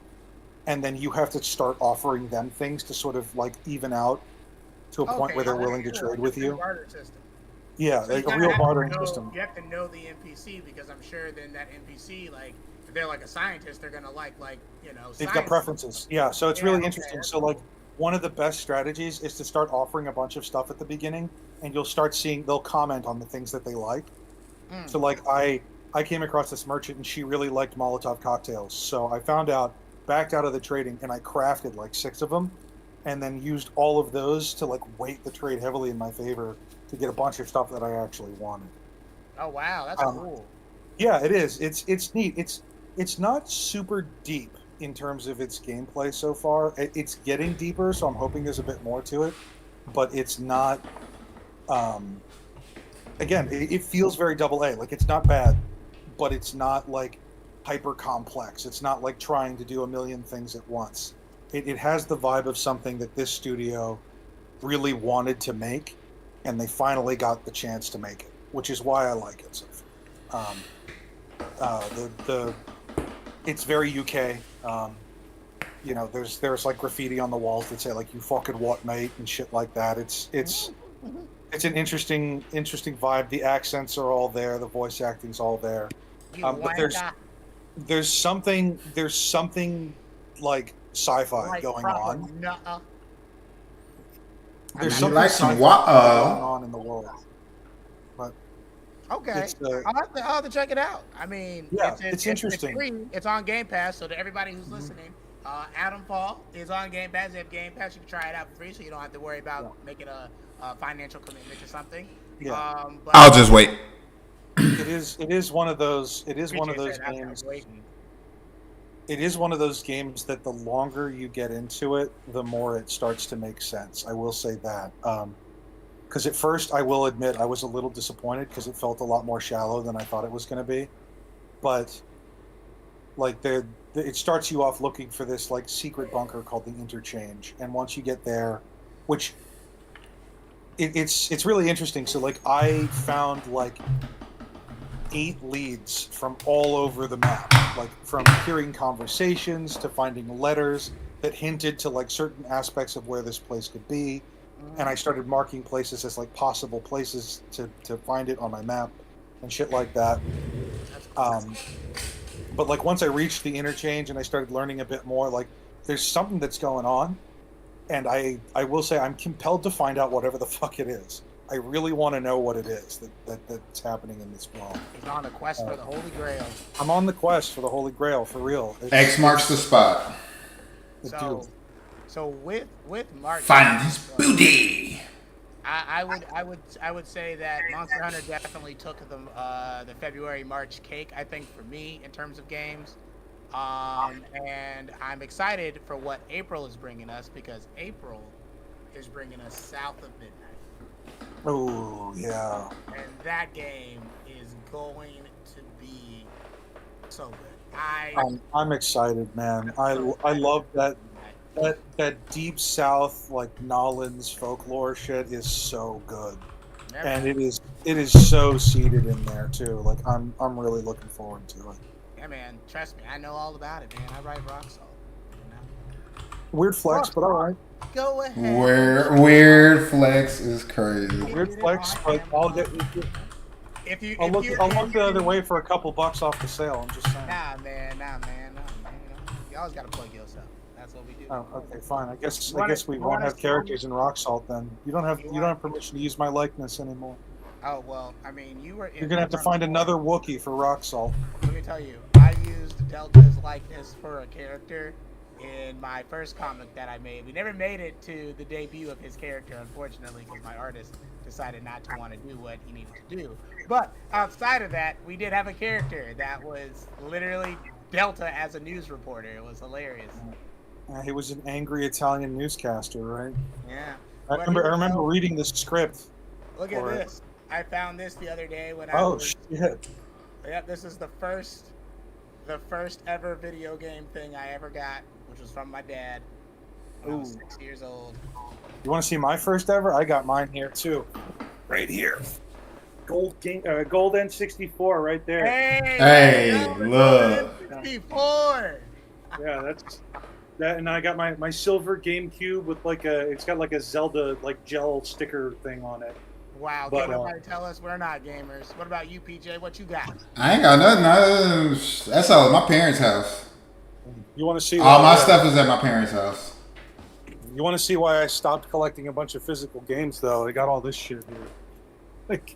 and then you have to start offering them things to sort of, like, even out to a point where they're willing to trade with you. Barter system. Yeah, So like a real bartering system. You have to know the NPC, because I'm sure then that NPC, like, if they're like a scientist, they're gonna like they've got preferences. Yeah, so it's really interesting. So, like, one of the best strategies is to start offering a bunch of stuff at the beginning, and you'll start seeing they'll comment on the things that they like. So, like, I came across this merchant, and she really liked Molotov cocktails. So I backed out of the trading, and I crafted like 6 of them, and then used all of those to, like, weight the trade heavily in my favor to get a bunch of stuff that I actually wanted. Oh wow, that's cool. Yeah, it is. It's neat. It's not super deep in terms of its gameplay so far. It's getting deeper, so I'm hoping there's a bit more to it. But it's not. Again, it feels very AA. Like, it's not bad, but it's not, like, hyper complex. It's not like trying to do a million things at once. It has the vibe of something that this studio really wanted to make, and they finally got the chance to make it, which is why I like it so far. It's very UK. There's like graffiti on the walls that say, like, "You fucking what, mate," and shit like that. It's an interesting vibe. The accents are all there. The voice acting's all there. But there's something like sci-fi going on. There's something sci-fi going on in the world. But okay, I'll have to check it out. I mean, yeah, it's interesting. It's free. It's on Game Pass, so to everybody who's listening, Adam Fall is on Game Pass. If you have Game Pass, you can try it out for free, so you don't have to worry about making a financial commitment or something. Yeah. But I'll just wait. It is one of those games. It is one of those games that the longer you get into it, the more it starts to make sense. I will say that. because at first I will admit I was a little disappointed because it felt a lot more shallow than I thought it was going to be. But like it starts you off looking for this like secret bunker called the Interchange, and once you get there, which it's really interesting. So like I found like 8 leads from all over the map, like from hearing conversations to finding letters that hinted to like certain aspects of where this place could be, and I started marking places as like possible places to find it on my map and shit like that. But like once I reached the Interchange and I started learning a bit more, like there's something that's going on, and I will say I'm compelled to find out whatever the fuck it is. I really want to know what it is that's happening in this world. He's on a quest for the Holy Grail. I'm on the quest for the Holy Grail, for real. X marks the spot. So with March, Find his booty. I would say that Monster Hunter definitely took the February-March cake, I think, for me in terms of games. And I'm excited for what April is bringing us, because April is bringing us South of Midnight. Oh yeah. And that game is going to be so good. I'm excited, man. I love that deep south like Nolans folklore shit is so good. And it is so seated in there too. Like I'm really looking forward to it. Yeah, man. Trust me, I know all about it, man. I write rock salt. You know? Weird flex, but all right. Go ahead. Weird flex is crazy. Weird flex, but I'll look the other way for a couple bucks off the sale. I'm just saying. Nah, man. You always gotta plug yourself. That's what we do. Oh, okay, fine. I guess we won't have characters in Rock Salt then. You don't have permission to use my likeness anymore. Oh well, I mean, you're gonna have to find another Wookiee for Rock Salt. Let me tell you, I used Delta's likeness for a character in my first comic that I made. We never made it to the debut of his character, unfortunately, because my artist decided not to want to do what he needed to do. But outside of that, we did have a character that was literally Delta as a news reporter. It was hilarious. He was an angry Italian newscaster, right? Yeah. I remember reading the script. Look at this. I found this the other day when shit. Yep, this is the first ever video game thing I ever got, which was from my dad when I was 6 years old. You want to see my first ever? I got mine here too, right here. Gold N64 right there. Hey, look. N64. Yeah, that's that, and I got my silver GameCube with it's got like a Zelda like gel sticker thing on it. Wow, can nobody tell us we're not gamers? What about you, PJ? What you got? I ain't got nothing. That's all at my parents' house. You want to see? All my stuff is at my parents' house. You want to see why I stopped collecting a bunch of physical games, though? I got all this shit here. Like,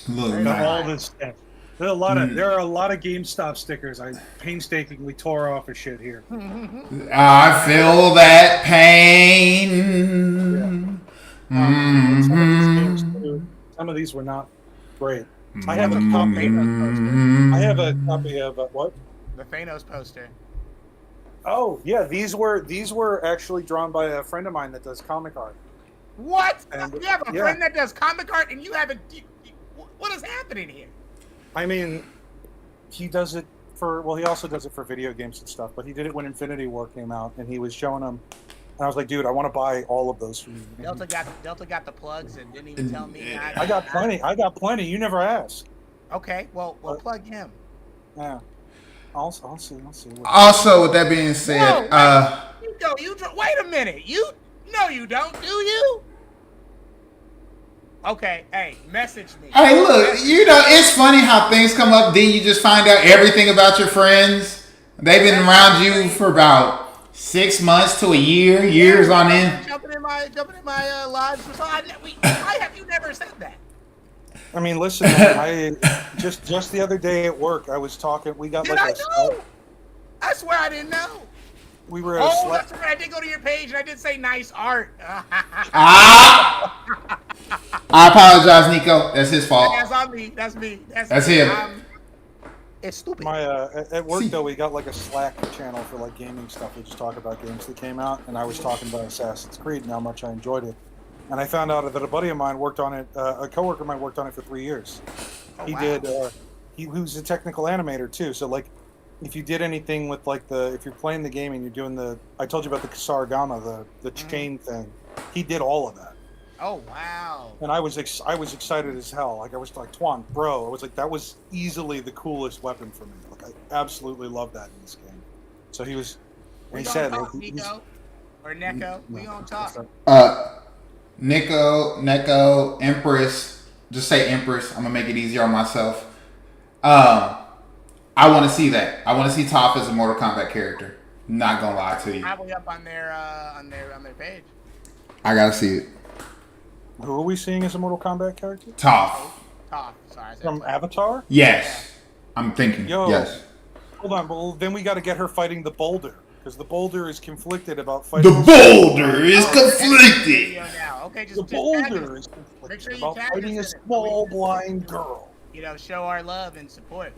look, all this stuff. There are a lot of GameStop stickers I painstakingly tore off of shit here. I feel that pain. Yeah. Some of these were not great. I have a copy. I have a copy of what? The Thanos poster. Oh yeah, these were actually drawn by a friend of mine that does comic art. What? You have a friend that does comic art, and you haven't? What is happening here? I mean, he does it for. Well, he also does it for video games and stuff. But he did it when Infinity War came out, and he was showing them. And I was like, dude, I want to buy all of those for you. Delta got the plugs and didn't even tell me. I got plenty. I got plenty. You never asked. Okay, well, plug him. Yeah. I'll see. Also, with that being said, wait a minute. You don't, do you? Okay, hey, message me. Hey, look, it's funny how things come up, then you just find out everything about your friends. They've been around you for about 6 months to a year, years on end. Jumping in my lives. Why have you never said that? I mean, listen, I just the other day at work, I was talking. We got I swear I didn't know. We were at that's right. I did go to your page and I did say nice art. I apologize, Nico. That's his fault. That's on me. That's me. That's him. It's stupid. At work though, we got like a Slack channel for like gaming stuff. We just talk about games that came out, and I was talking about Assassin's Creed and how much I enjoyed it. and I found out that a buddy of mine worked on it. A coworker of mine worked on it for 3 years. Oh, He wow. did. He was a technical animator too. So like, if you did anything with like if you're playing the game and you're doing I told you about the Kasaragama, the chain thing. He did all of that. Oh wow. And I was excited as hell. Like I was like, Twan, bro. I was like, that was easily the coolest weapon for me. Like I absolutely love that in this game. So he was. We He gonna said, talk, like, Nico or Neko. We gonna talk. Nico, Empress. Just say Empress. I'm gonna make it easier on myself. I want to see that. I want to see Toph as a Mortal Kombat character. Not gonna lie to you. Probably up on their page. I gotta see it. who are we seeing as a Mortal Kombat character? Toph. Top. Sorry. I said From top. Avatar? Yes. I'm thinking. Yo. Yes. Hold on, well then we got to get her fighting the Boulder because the Boulder is conflicted about fighting. The Boulder is conflicted. Video now. Okay, The just tag Boulder us. is Make sure conflicted you about tag fighting a us in it. small blind girl. You know, show our love and support.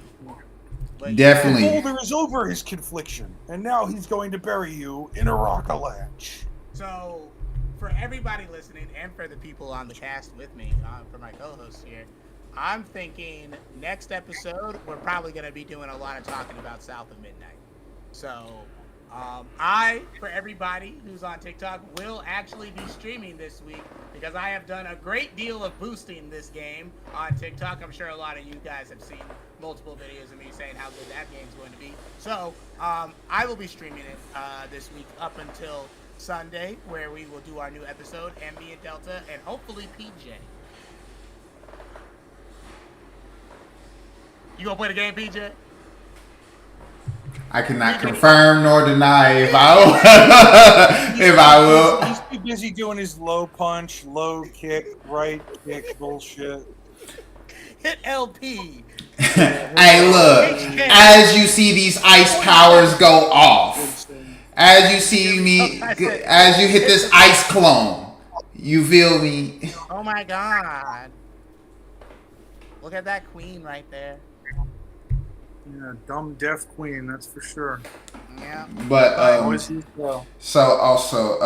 But Definitely. The Boulder is over his confliction, and now he's going to bury you in a rock avalanche. So, for everybody listening and for the people on the cast with me, for my co-hosts here, I'm thinking next episode we're probably going to be doing a lot of talking about South of Midnight. So, for everybody who's on TikTok, will actually be streaming this week because I have done a great deal of boosting this game on TikTok. I'm sure a lot of you guys have seen multiple videos of me saying how good that game's going to be. So, I will be streaming it this week up until Sunday, where we will do our new episode, and me and Delta, and hopefully PJ. You gonna play the game, PJ? I cannot confirm nor deny if I will. He's too busy doing his low punch, low kick, right kick bullshit. Hit LP. Hey, look. As you see these ice powers go off, as you hit this ice clone, you feel me? Oh my god. Look at that queen right there. Yeah, dumb deaf queen, that's for sure. Yeah. But so also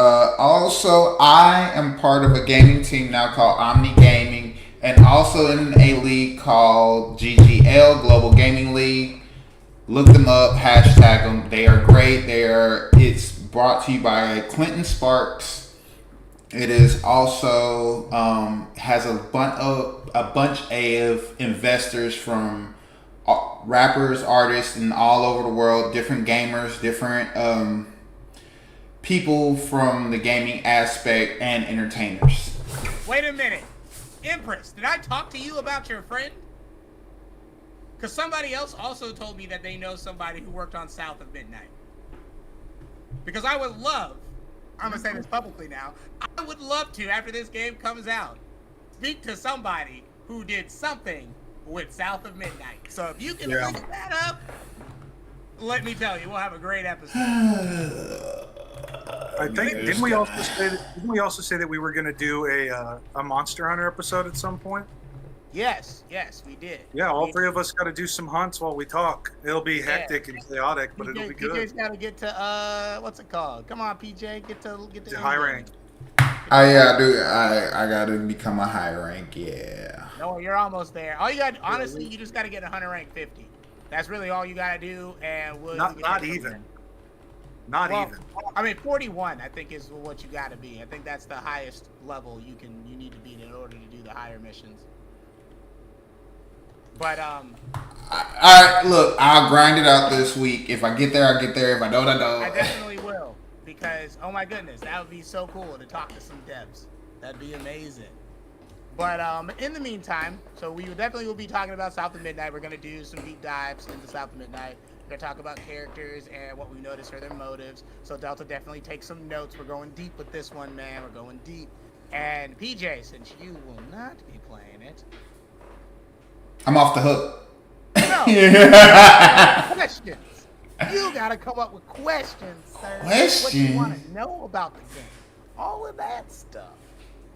I am part of a gaming team now called Omni Gaming, and also in a league called GGL, Global Gaming League. Look them up, hashtag them. They are great. It's brought to you by Clinton Sparks. It is also has a bunch of investors from rappers, artists, and all over the world, different gamers, different people from the gaming aspect, and entertainers. Wait a minute. Empress, did I talk to you about your friend? Because somebody else also told me that they know somebody who worked on South of Midnight. Because I would love, I'm going to say this publicly now, I would love to, after this game comes out, speak to somebody who did something with South of Midnight. So if you can link that up, let me tell you, we'll have a great episode. I think didn't we also say that we were going to do a Monster Hunter episode at some point? Yes, we did. Yeah, all three of us got to do some hunts while we talk. It'll be hectic and chaotic, but it'll be good. PJ's got to get to what's it called? Come on, PJ, get to high rank. Oh yeah, I do. I gotta become a high rank. Yeah. No, you're almost there. All you got, honestly, you just got to get 100 rank 50. That's really all you got to do, and not even. Not even. I mean, 41, I think, is what you got to be. I think that's the highest level you need to be in order to do the higher missions. But look, I'll grind it out this week. If I get there, I get there. If I don't, I don't. I definitely will, because oh my goodness, that would be so cool to talk to some devs. That'd be amazing. But in the meantime, so we definitely will be talking about South of Midnight. We're gonna do some deep dives into South of Midnight. We're gonna talk about characters and what we noticed for their motives. So Delta, definitely take some notes. We're going deep with this one, man. We're going deep. And PJ, since you will not be playing it, I'm off the hook. no. Questions. You gotta come up with questions, sir. What you want to know about the game. All of that stuff.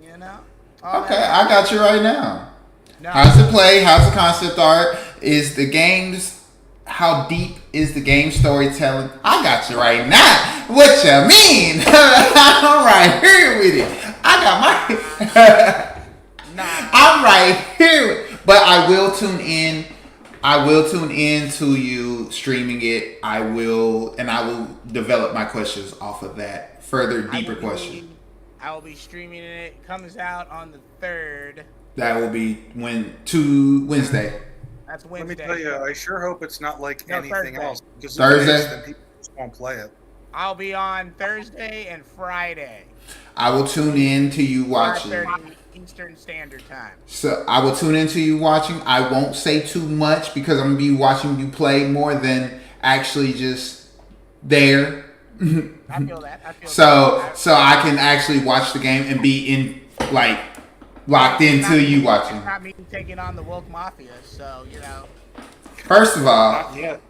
You know? Okay, I got you right now. No. How's it play? How's the concept art? How deep is the game storytelling? I got you right now. What you mean? I'm right here with it. I got my. Nah. I'm right here, but I will tune in. I will tune in to you streaming it. I will develop my questions off of that. Further, deeper questions. I will be streaming it. It comes out on the 3rd. That will be Wednesday. That's Wednesday. Let me tell you, I sure hope it's not like anything else. Because Thursday? If it is, then people just won't play it. I'll be on Thursday and Friday. I will tune in to you watching. 5:30 Eastern Standard Time. So I will tune into you watching. I won't say too much because I'm gonna be watching you play more than actually just there. I feel that. So I can actually watch the game and be in locked into you watching. It's not me taking on the woke mafia, so First of all, Not yet.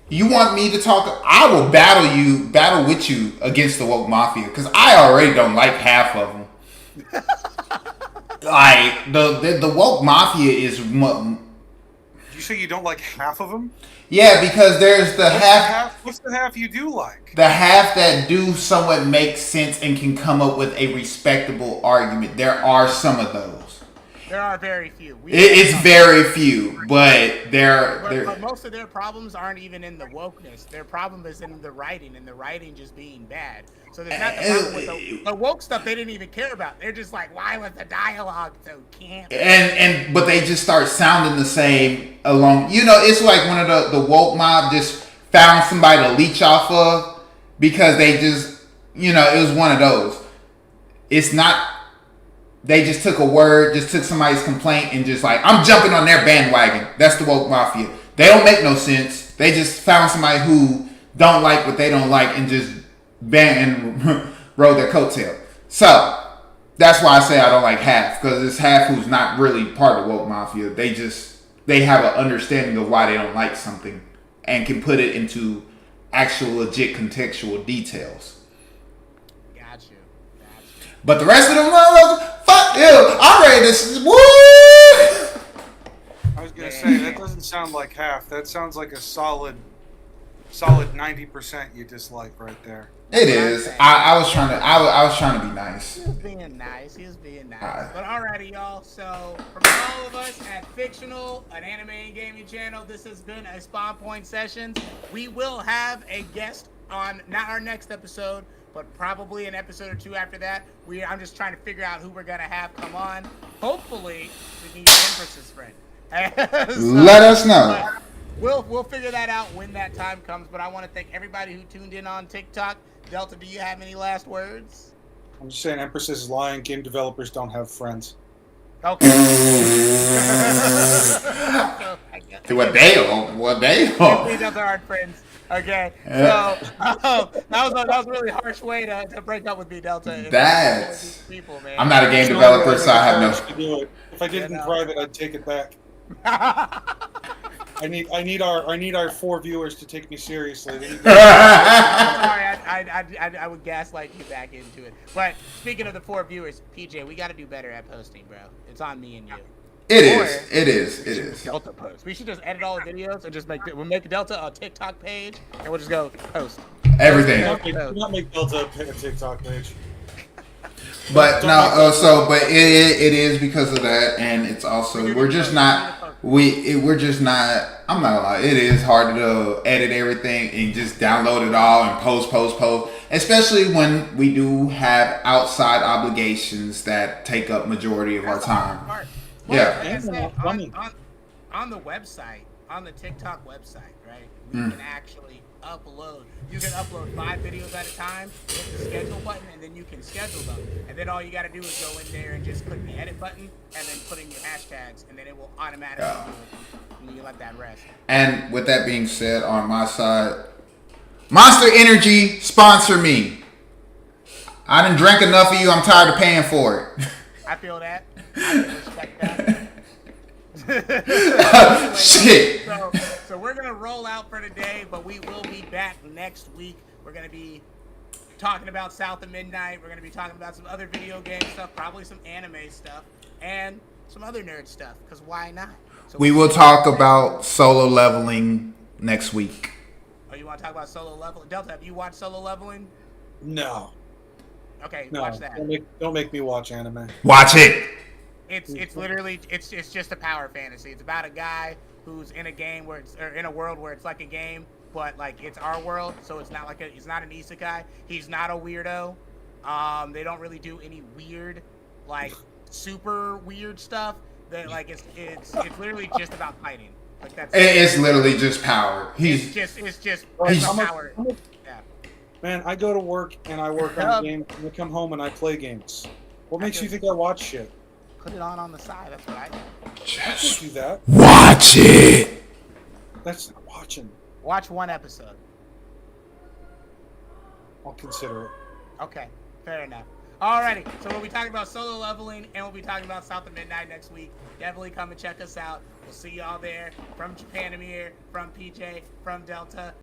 you want me to talk? I will battle with you against the woke mafia because I already don't like half of them. Like the woke mafia is. Did you say you don't like half of them? Yeah, because there's the half. What's the half you do like? The half that do somewhat make sense and can come up with a respectable argument. There are some of those. There are very few. It's very few, but But most of their problems aren't even in the wokeness. Their problem is in the writing, and the writing just being bad. So there's not the problem with the woke stuff they didn't even care about. They're just like, why was the dialogue so camp? But they just start sounding the same along. It's like one of the woke mob just found somebody to leech off of because they just it was one of those. It's not. They just took a word, just took somebody's complaint and just like, I'm jumping on their bandwagon. That's the woke mafia. They don't make no sense. They just found somebody who don't like what they don't like and just ban and rode their coattail. So that's why I say I don't like half, because it's half who's not really part of the woke mafia. They have an understanding of why they don't like something and can put it into actual legit contextual details. Got you. But the rest of them motherfuckers, fuck you. I'm ready to woo. I was gonna say that doesn't sound like half. That sounds like a solid 90% you dislike right there. It is. I was trying to be nice. He was being nice. But alrighty, y'all. So from all of us at Fictional, an anime and gaming channel, this has been a Spawn Point Sessions. We will have a guest on not our next episode, but probably an episode or two after that. I'm just trying to figure out who we're gonna have come on. Hopefully, we need Empress's friend. Let us know. We'll figure that out when that time comes. But I want to thank everybody who tuned in on TikTok. Delta, do you have any last words? I'm just saying, Empress is lying. Game developers don't have friends. Okay. What they don't. We just aren't friends. Okay. So that was a really harsh way to break up with me, Delta. That's people, man. I'm not a game developer, so I have no. If I did it in private, I'd take it back. I need our 4 viewers to take me seriously. Sorry, I would gaslight you back into it. But speaking of the 4 viewers, PJ, we got to do better at posting, bro. It's on me and you. It is. Delta post. We should just edit all the videos and just we'll make Delta a TikTok page and we'll just go post everything. Do not make Delta a TikTok page. But no, but it is because of that, and it's also we're just not. I'm not gonna lie. It is hard to edit everything and just download it all and post, especially when we do have outside obligations that take up majority of our time. Yeah. Like I said, on the website, on the TikTok website, right? We can actually upload. You can upload 5 videos at a time. Hit the schedule button, and then you can schedule them. And then all you got to do is go in there and just click the edit button, and then put in your hashtags, and then it will automatically do it. And you let that rest. And with that being said, on my side, Monster Energy sponsor me. I done drank enough of you. I'm tired of paying for it. I feel that. I can respect that. Shit. So we're gonna roll out for today, but we will be back next week. We're gonna be talking about South of Midnight. We're gonna be talking about some other video game stuff, probably some anime stuff, and some other nerd stuff. Cause why not? So we will talk about solo leveling next week. Oh, you want to talk about solo leveling? Delta, have you watched Solo Leveling? No. Okay, No, watch that. don't make me watch anime. Watch it. It's literally it's just a power fantasy. It's about a guy who's in a game where it's or in a world where it's like a game, but like it's our world, so it's not it's not an isekai. He's not a weirdo. They don't really do any weird, like super weird stuff. That like it's literally just about fighting. Like that's It's literally just power. He's it's just He's- power. Yeah. Man, I go to work and I work on games, and I come home and I play games. What makes you think I watch shit? Put it on the side. That's what I do. I can't do that. watch it. That's not watching. Watch one episode. I'll consider it. Okay, fair enough. Alrighty, so we'll be talking about solo leveling and we'll be talking about South of Midnight next week. Definitely come and check us out. We'll see y'all there. From Japan Amir, from PJ, from Delta.